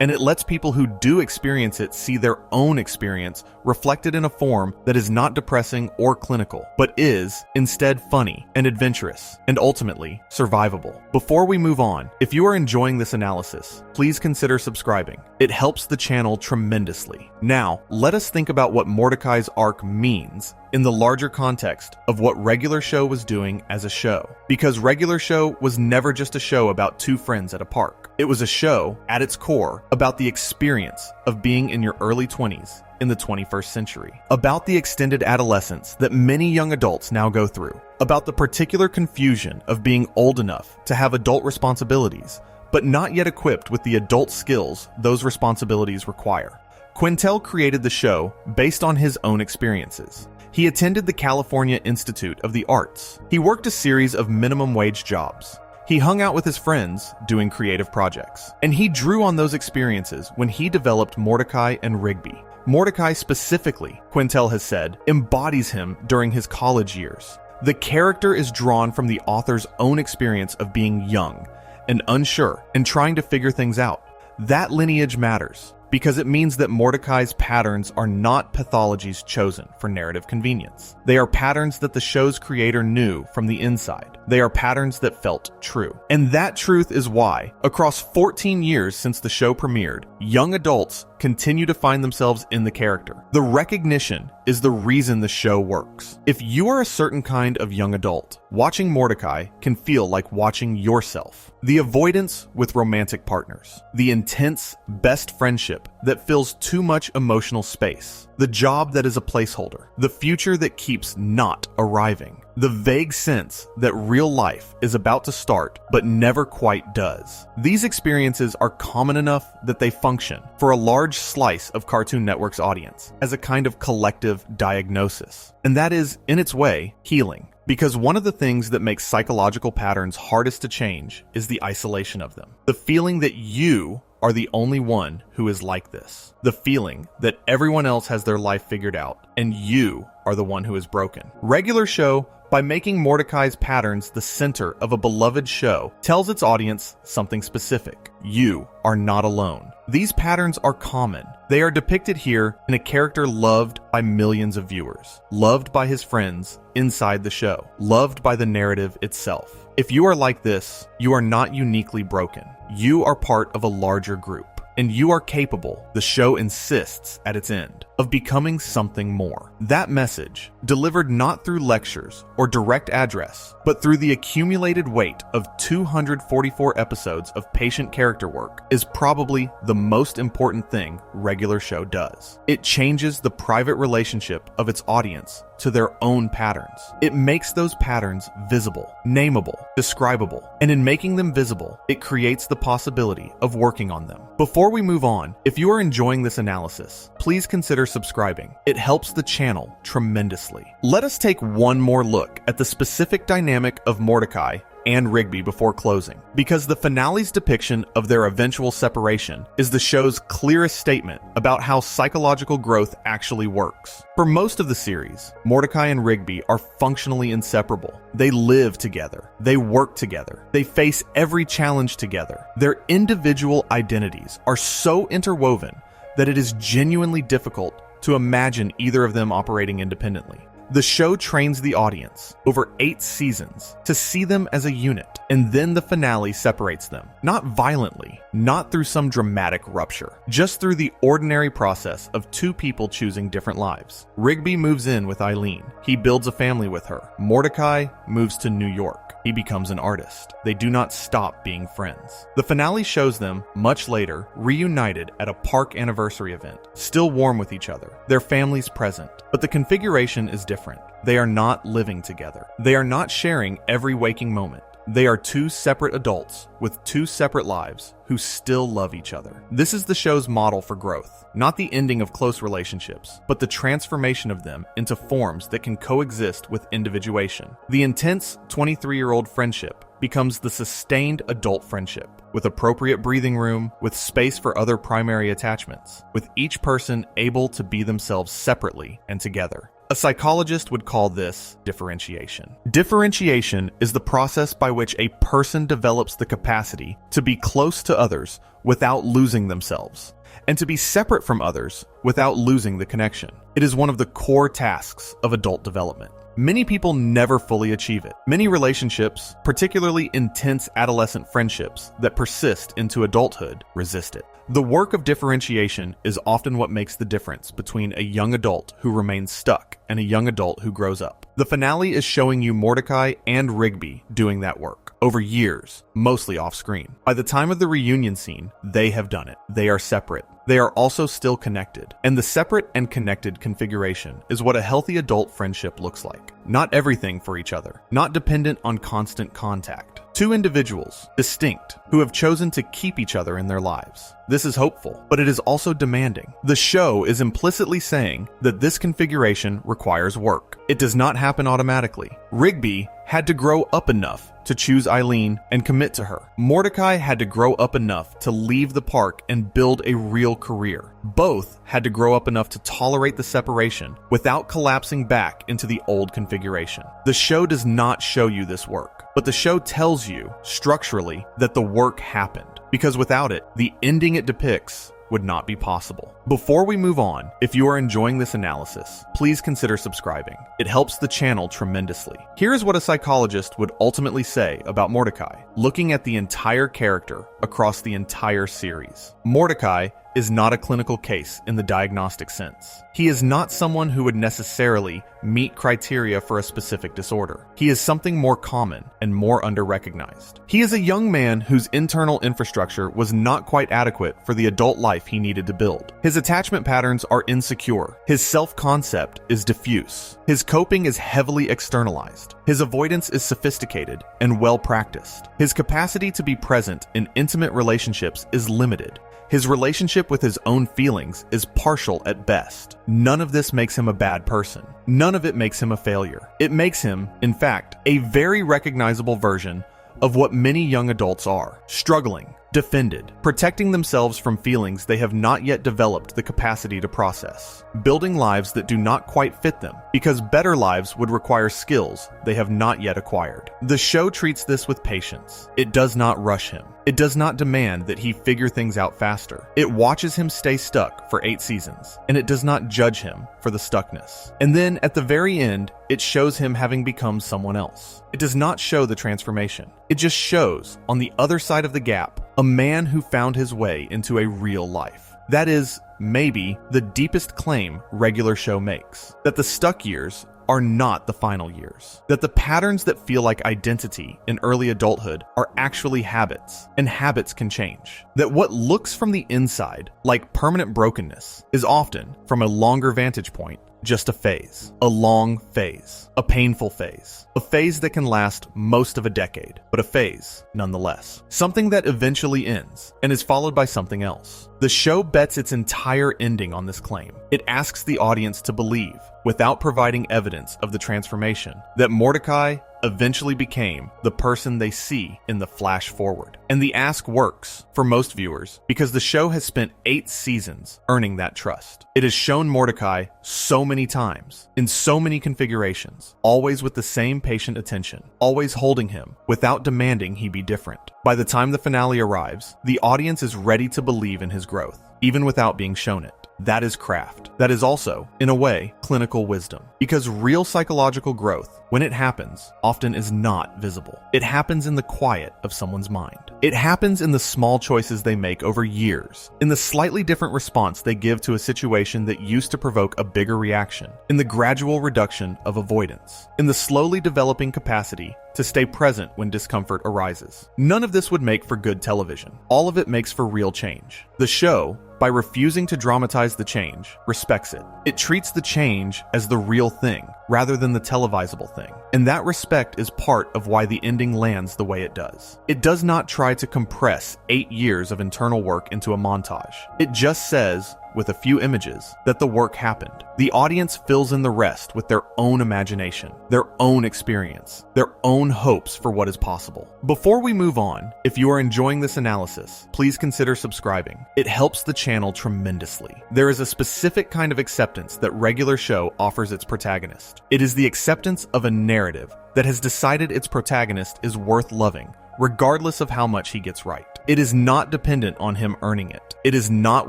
And it lets people who do experience it see their own experience reflected in a form that is not depressing or clinical, but is instead funny and adventurous, and ultimately survivable. Before we move on, if you are enjoying this analysis, please consider subscribing. It helps the channel tremendously. Now, let us think about what Mordecai's arc means in the larger context of what Regular Show was doing as a show. Because Regular Show was never just a show about two friends at a park. It was a show, at its core, about the experience of being in your early 20s in the 21st century. About the extended adolescence that many young adults now go through. About the particular confusion of being old enough to have adult responsibilities, but not yet equipped with the adult skills those responsibilities require. Quintel created the show based on his own experiences. He attended the California Institute of the Arts. He worked a series of minimum wage jobs. He hung out with his friends doing creative projects. And he drew on those experiences when he developed Mordecai and Rigby. Mordecai specifically, Quintel has said, embodies him during his college years. The character is drawn from the author's own experience of being young and unsure and trying to figure things out. That lineage matters, because it means that Mordecai's patterns are not pathologies chosen for narrative convenience. They are patterns that the show's creator knew from the inside. They are patterns that felt true. And that truth is why, across 14 years since the show premiered, young adults continue to find themselves in the character. The recognition is the reason the show works. If you are a certain kind of young adult, watching Mordecai can feel like watching yourself. The avoidance with romantic partners. The intense best friendship that fills too much emotional space. The job that is a placeholder. The future that keeps not arriving. The vague sense that real life is about to start but never quite does. These experiences are common enough that they function, for a large slice of Cartoon Network's audience, as a kind of collective diagnosis. And that is, in its way, healing. Because one of the things that makes psychological patterns hardest to change is the isolation of them. The feeling that you are the only one who is like this. The feeling that everyone else has their life figured out and you are the one who is broken. Regular Show, by making Mordecai's patterns the center of a beloved show, tells its audience something specific. You are not alone. These patterns are common. They are depicted here in a character loved by millions of viewers, loved by his friends inside the show, loved by the narrative itself. If you are like this, you are not uniquely broken. You are part of a larger group. And you are capable, the show insists at its end, of becoming something more. That message, delivered not through lectures or direct address, but through the accumulated weight of 244 episodes of patient character work, is probably the most important thing Regular Show does. It changes the private relationship of its audience to their own patterns. It makes those patterns visible, nameable, describable, and in making them visible, it creates the possibility of working on them. Before we move on, if you are enjoying this analysis, please consider subscribing. It helps the channel tremendously. Let us take one more look at the specific dynamic of Mordecai and Rigby before closing, because the finale's depiction of their eventual separation is the show's clearest statement about how psychological growth actually works. For most of the series, Mordecai and Rigby are functionally inseparable. They live together. They work together. They face every challenge together. Their individual identities are so interwoven that it is genuinely difficult to imagine either of them operating independently. The show trains the audience over 8 seasons to see them as a unit, and then the finale separates them. Not violently, not through some dramatic rupture, just through the ordinary process of 2 people choosing different lives. Rigby moves in with Eileen. He builds a family with her. Mordecai moves to New York. He becomes an artist. They do not stop being friends. The finale shows them, much later, reunited at a park anniversary event, still warm with each other, their families present. But the configuration is different. They are not living together. They are not sharing every waking moment. They are 2 separate adults with 2 separate lives who still love each other. This is the show's model for growth, not the ending of close relationships, but the transformation of them into forms that can coexist with individuation. The intense 23-year-old friendship becomes the sustained adult friendship, with appropriate breathing room, with space for other primary attachments, with each person able to be themselves separately and together. A psychologist would call this differentiation. Differentiation is the process by which a person develops the capacity to be close to others without losing themselves, and to be separate from others without losing the connection. It is one of the core tasks of adult development. Many people never fully achieve it. Many relationships, particularly intense adolescent friendships that persist into adulthood, resist it. The work of differentiation is often what makes the difference between a young adult who remains stuck and a young adult who grows up. The finale is showing you Mordecai and Rigby doing that work over years, mostly off screen. By the time of the reunion scene, they have done it. They are separate. They are also still connected. And the separate and connected configuration is what a healthy adult friendship looks like. Not everything for each other, not dependent on constant contact. 2 individuals, distinct, who have chosen to keep each other in their lives. This is hopeful, but it is also demanding. The show is implicitly saying that this configuration requires work. It does not happen automatically. Rigby had to grow up enough to choose Eileen and commit to her. Mordecai had to grow up enough to leave the park and build a real career. Both had to grow up enough to tolerate the separation without collapsing back into the old configuration. The show does not show you this work, but the show tells you, structurally, that the work happened, because without it, the ending it depicts would not be possible. Before we move on, if you are enjoying this analysis, please consider subscribing. It helps the channel tremendously. Here is what a psychologist would ultimately say about Mordecai, looking at the entire character across the entire series. Mordecai is not a clinical case in the diagnostic sense. He is not someone who would necessarily meet criteria for a specific disorder. He is something more common and more under-recognized. He is a young man whose internal infrastructure was not quite adequate for the adult life he needed to build. His attachment patterns are insecure. His self-concept is diffuse. His coping is heavily externalized. His avoidance is sophisticated and well-practiced. His capacity to be present in intimate relationships is limited. His relationship with his own feelings is partial at best. None of this makes him a bad person. None of it makes him a failure. It makes him, in fact, a very recognizable version of what many young adults are: struggling, defended, protecting themselves from feelings they have not yet developed the capacity to process, building lives that do not quite fit them, because better lives would require skills they have not yet acquired. The show treats this with patience. It does not rush him. It does not demand that he figure things out faster. It watches him stay stuck for 8 seasons, and it does not judge him for the stuckness. And then, at the very end, it shows him having become someone else. It does not show the transformation. It just shows, on the other side of the gap, a man who found his way into a real life. That is, maybe, the deepest claim regular show makes. That the stuck years are not the final years. That the patterns that feel like identity in early adulthood are actually habits, and habits can change. That what looks from the inside like permanent brokenness is often, from a longer vantage point, just a phase. A long phase. A painful phase. A phase that can last most of a decade, but a phase nonetheless. Something that eventually ends and is followed by something else. The show bets its entire ending on this claim. It asks the audience to believe, without providing evidence of the transformation, that Mordecai eventually became the person they see in the flash forward. And the ask works for most viewers because the show has spent 8 seasons earning that trust. It has shown Mordecai so many times, in so many configurations, always with the same patient attention, always holding him without demanding he be different. By the time the finale arrives, the audience is ready to believe in his growth, even without being shown it. That is craft. That is also, in a way, clinical wisdom. Because real psychological growth, when it happens, often is not visible. It happens in the quiet of someone's mind. It happens in the small choices they make over years, in the slightly different response they give to a situation that used to provoke a bigger reaction, in the gradual reduction of avoidance, in the slowly developing capacity to stay present when discomfort arises. None of this would make for good television. All of it makes for real change. The show, by refusing to dramatize the change, respects it. It treats the change as the real thing, rather than the televisable thing. And that respect is part of why the ending lands the way it does. It does not try to compress 8 years of internal work into a montage. It just says, with a few images, that the work happened. The audience fills in the rest with their own imagination, their own experience, their own hopes for what is possible. Before we move on, if you are enjoying this analysis, please consider subscribing. It helps the channel tremendously. There is a specific kind of acceptance that regular show offers its protagonist. It is the acceptance of a narrative that has decided its protagonist is worth loving, regardless of how much he gets right. It is not dependent on him earning it. It is not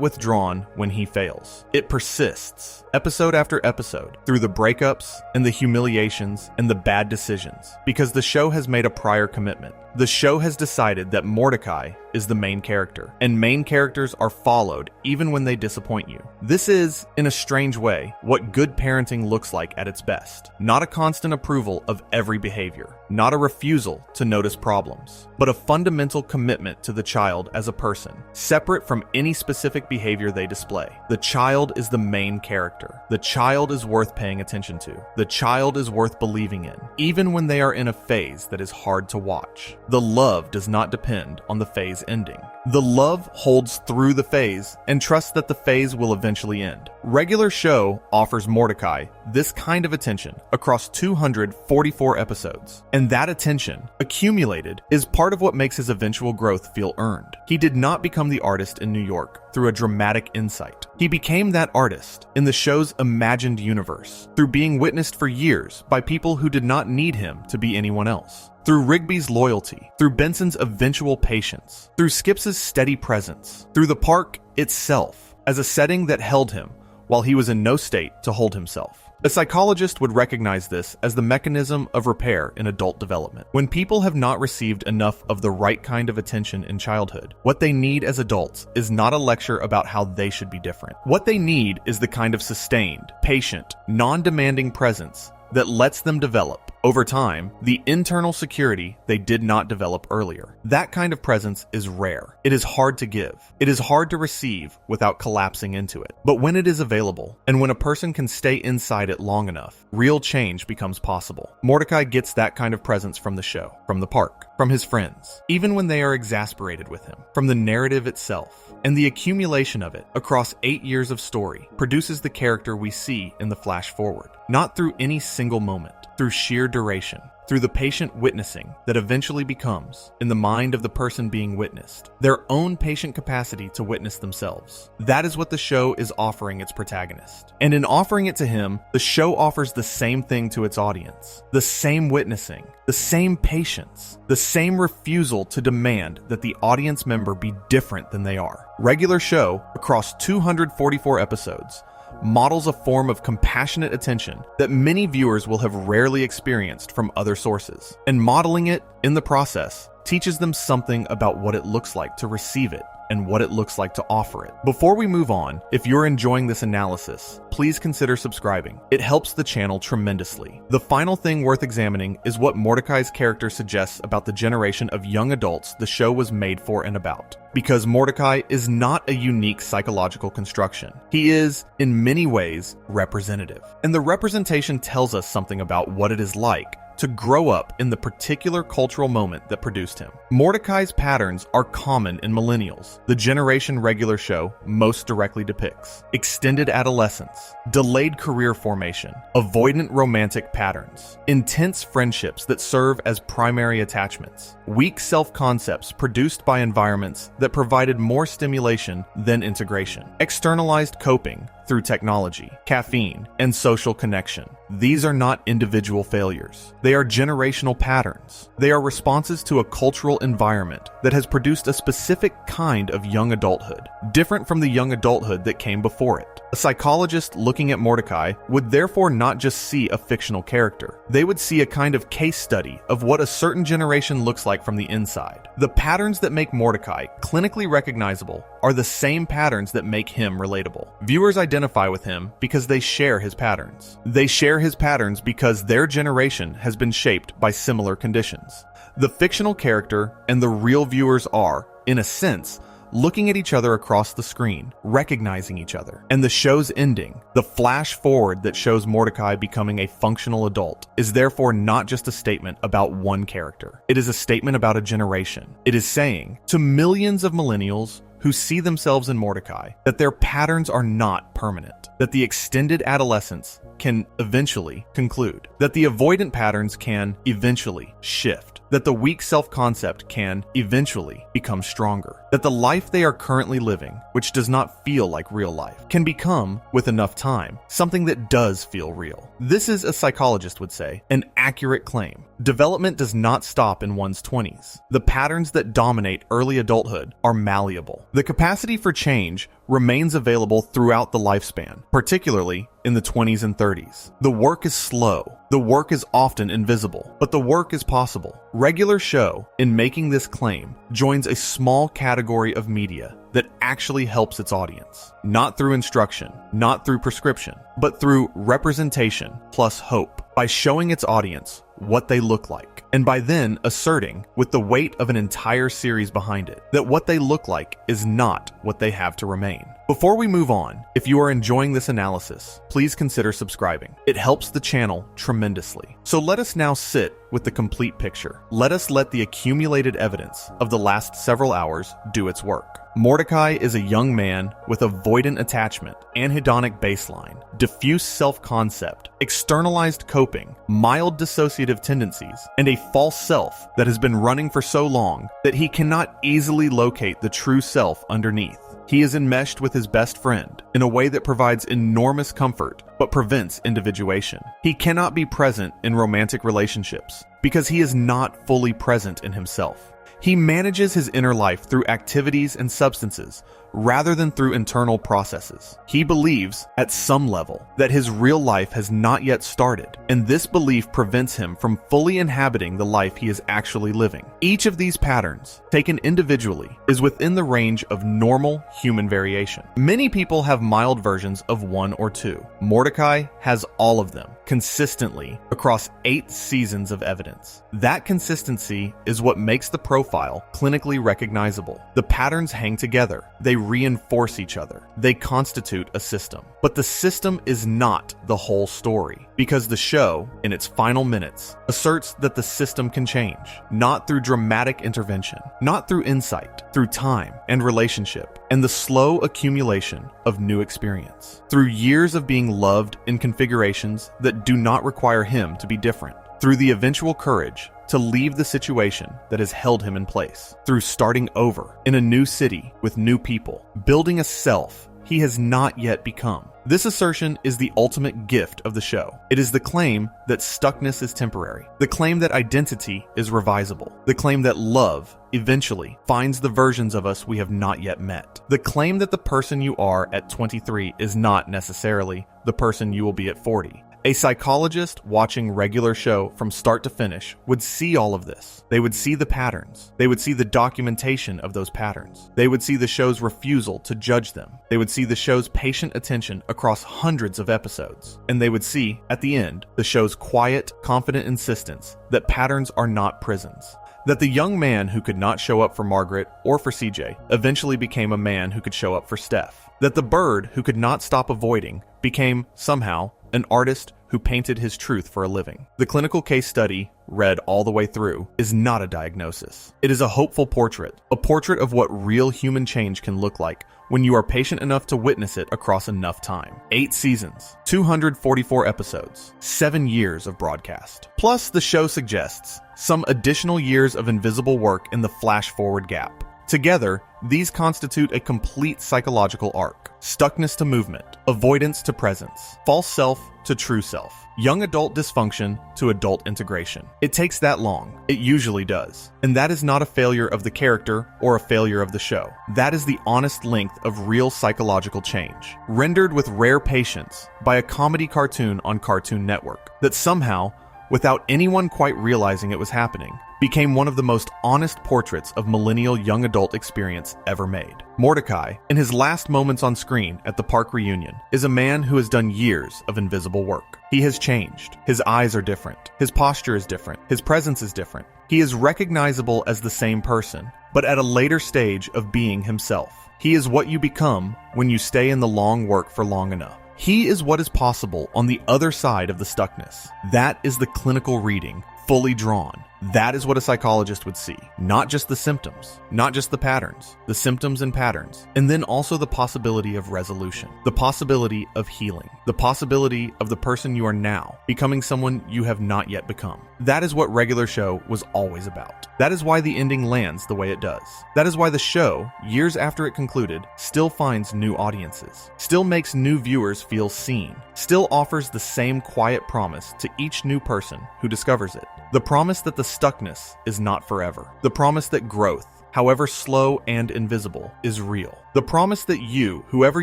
withdrawn when he fails. It persists, episode after episode, through the breakups and the humiliations and the bad decisions, because the show has made a prior commitment. The show has decided that Mordecai is the main character, and main characters are followed even when they disappoint you. This is, in a strange way, what good parenting looks like at its best. Not a constant approval of every behavior, not a refusal to notice problems, but a fundamental commitment to the child as a person, separate from any specific behavior they display. The child is the main character. The child is worth paying attention to. The child is worth believing in, even when they are in a phase that is hard to watch. The love does not depend on the phase ending. The love holds through the phase and trusts that the phase will eventually end. Regular show offers Mordecai this kind of attention across 244 episodes, and that attention, accumulated, is part of what makes his eventual growth feel earned. He did not become the artist in New York through a dramatic insight. He became that artist in the show's imagined universe, through being witnessed for years by people who did not need him to be anyone else. Through Rigby's loyalty, through Benson's eventual patience, through Skips's steady presence, through the park itself as a setting that held him while he was in no state to hold himself. A psychologist would recognize this as the mechanism of repair in adult development. When people have not received enough of the right kind of attention in childhood, what they need as adults is not a lecture about how they should be different. What they need is the kind of sustained, patient, non-demanding presence that lets them develop, over time, the internal security they did not develop earlier. That kind of presence is rare. It is hard to give. It is hard to receive without collapsing into it. But when it is available, and when a person can stay inside it long enough, real change becomes possible. Mordecai gets that kind of presence from the show, from the park, from his friends, even when they are exasperated with him, from the narrative itself. And the accumulation of it across 8 years of story produces the character we see in the flash forward, not through any single moment, through sheer duration, through the patient witnessing that eventually becomes, in the mind of the person being witnessed, their own patient capacity to witness themselves. That is what the show is offering its protagonist. And in offering it to him, the show offers the same thing to its audience. The same witnessing, the same patience, the same refusal to demand that the audience member be different than they are. Regular Show, across 244 episodes, models a form of compassionate attention that many viewers will have rarely experienced from other sources. And modeling it, in the process, teaches them something about what it looks like to receive it and what it looks like to offer it. Before we move on, if you're enjoying this analysis, please consider subscribing. It helps the channel tremendously. The final thing worth examining is what Mordecai's character suggests about the generation of young adults the show was made for and about. Because Mordecai is not a unique psychological construction. He is, in many ways, representative. And the representation tells us something about what it is like to grow up in the particular cultural moment that produced him. Mordecai's patterns are common in millennials, the generation Regular Show most directly depicts. Extended adolescence, delayed career formation, avoidant romantic patterns, intense friendships that serve as primary attachments, weak self-concepts produced by environments that provided more stimulation than integration, externalized coping through technology, caffeine, and social connection. These are not individual failures. They are generational patterns. They are responses to a cultural environment that has produced a specific kind of young adulthood, different from the young adulthood that came before it. A psychologist looking at Mordecai would therefore not just see a fictional character. They would see a kind of case study of what a certain generation looks like from the inside. The patterns that make Mordecai clinically recognizable are the same patterns that make him relatable. Viewers identify with him because they share his patterns. They share his patterns because their generation has been shaped by similar conditions. The fictional character and the real viewers are, in a sense, looking at each other across the screen, recognizing each other. And the show's ending, the flash forward that shows Mordecai becoming a functional adult, is therefore not just a statement about one character. It is a statement about a generation. It is saying to millions of millennials who see themselves in Mordecai that their patterns are not permanent, that the extended adolescence can eventually conclude, that the avoidant patterns can eventually shift, that the weak self-concept can eventually become stronger, that the life they are currently living, which does not feel like real life, can become, with enough time, something that does feel real. This is, a psychologist would say, an accurate claim. Development does not stop in one's 20s. The patterns that dominate early adulthood are malleable. The capacity for change remains available throughout the lifespan, particularly in the 20s and 30s. The work is slow. The work is often invisible, but the work is possible. Regular Show, in making this claim, joins a small category of media that actually helps its audience. Not through instruction, not through prescription, but through representation plus hope, by showing its audience what they look like, and by then asserting, with the weight of an entire series behind it, that what they look like is not what they have to remain. Before we move on, if you are enjoying this analysis, please consider subscribing. It helps the channel tremendously. So let us now sit with the complete picture. Let us let the accumulated evidence of the last several hours do its work. Mordecai is a young man with avoidant attachment, anhedonic baseline, diffuse self-concept, externalized coping, mild dissociative tendencies, and a false self that has been running for so long that he cannot easily locate the true self underneath. He is enmeshed with his best friend in a way that provides enormous comfort but prevents individuation. He cannot be present in romantic relationships because he is not fully present in himself. He manages his inner life through activities and substances rather than through internal processes. He believes, at some level, that his real life has not yet started, and this belief prevents him from fully inhabiting the life he is actually living. Each of these patterns, taken individually, is within the range of normal human variation. Many people have mild versions of one or two. Mordecai has all of them, consistently, across 8 seasons of evidence. That consistency is what makes the profile clinically recognizable. The patterns hang together. They reinforce each other. They constitute a system. But the system is not the whole story, because the show, in its final minutes, asserts that the system can change, not through dramatic intervention, not through insight, through time and relationship, and the slow accumulation of new experience, through years of being loved in configurations that do not require him to be different, through the eventual courage to leave the situation that has held him in place, through starting over in a new city with new people, building a self he has not yet become. This assertion is the ultimate gift of the show. It is the claim that stuckness is temporary, the claim that identity is revisable, the claim that love eventually finds the versions of us we have not yet met, the claim that the person you are at 23 is not necessarily the person you will be at 40. A psychologist watching regular show from start to finish would see all of this. They would see the patterns. They would see the documentation of those patterns. They would see the show's refusal to judge them. They would see the show's patient attention across hundreds of episodes. And they would see, at the end, the show's quiet, confident insistence that patterns are not prisons. That the young man who could not show up for Margaret or for CJ eventually became a man who could show up for Steph. That the bird who could not stop avoiding became, somehow, an artist who painted his truth for a living. The clinical case study, read all the way through, is not a diagnosis. It is a hopeful portrait, a portrait of what real human change can look like when you are patient enough to witness it across enough time. 8 seasons, 244 episodes, 7 years of broadcast. Plus, the show suggests some additional years of invisible work in the flash-forward gap. Together, these constitute a complete psychological arc. Stuckness to movement, avoidance to presence, false self to true self, young adult dysfunction to adult integration. It takes that long. It usually does. And that is not a failure of the character or a failure of the show. That is the honest length of real psychological change, rendered with rare patience by a comedy cartoon on Cartoon Network that somehow, without anyone quite realizing it was happening, became one of the most honest portraits of millennial young adult experience ever made. Mordecai, in his last moments on screen at the park reunion, is a man who has done years of invisible work. He has changed. His eyes are different. His posture is different. His presence is different. He is recognizable as the same person, but at a later stage of being himself. He is what you become when you stay in the long work for long enough. He is what is possible on the other side of the stuckness. That is the clinical reading, fully drawn. That is what a psychologist would see. Not just the symptoms, not just the patterns, the symptoms and patterns, and then also the possibility of resolution, the possibility of healing, the possibility of the person you are now becoming someone you have not yet become. That is what regular show was always about. That is why the ending lands the way it does. That is why the show, years after it concluded, still finds new audiences, still makes new viewers feel seen, still offers the same quiet promise to each new person who discovers it. The promise that the stuckness is not forever. The promise that growth, however slow and invisible, is real. The promise that you, whoever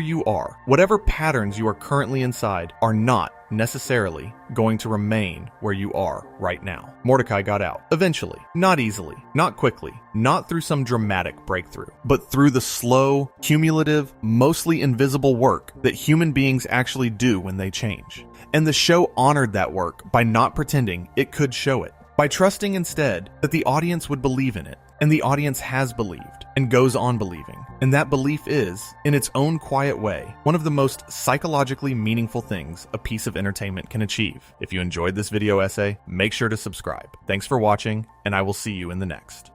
you are, whatever patterns you are currently inside, are not necessarily going to remain where you are right now. Mordecai got out. Eventually. Not easily. Not quickly. Not through some dramatic breakthrough. But through the slow, cumulative, mostly invisible work that human beings actually do when they change. And the show honored that work by not pretending it could show it. By trusting instead that the audience would believe in it. And the audience has believed and goes on believing. And that belief is, in its own quiet way, one of the most psychologically meaningful things a piece of entertainment can achieve. If you enjoyed this video essay, make sure to subscribe. Thanks for watching, and I will see you in the next.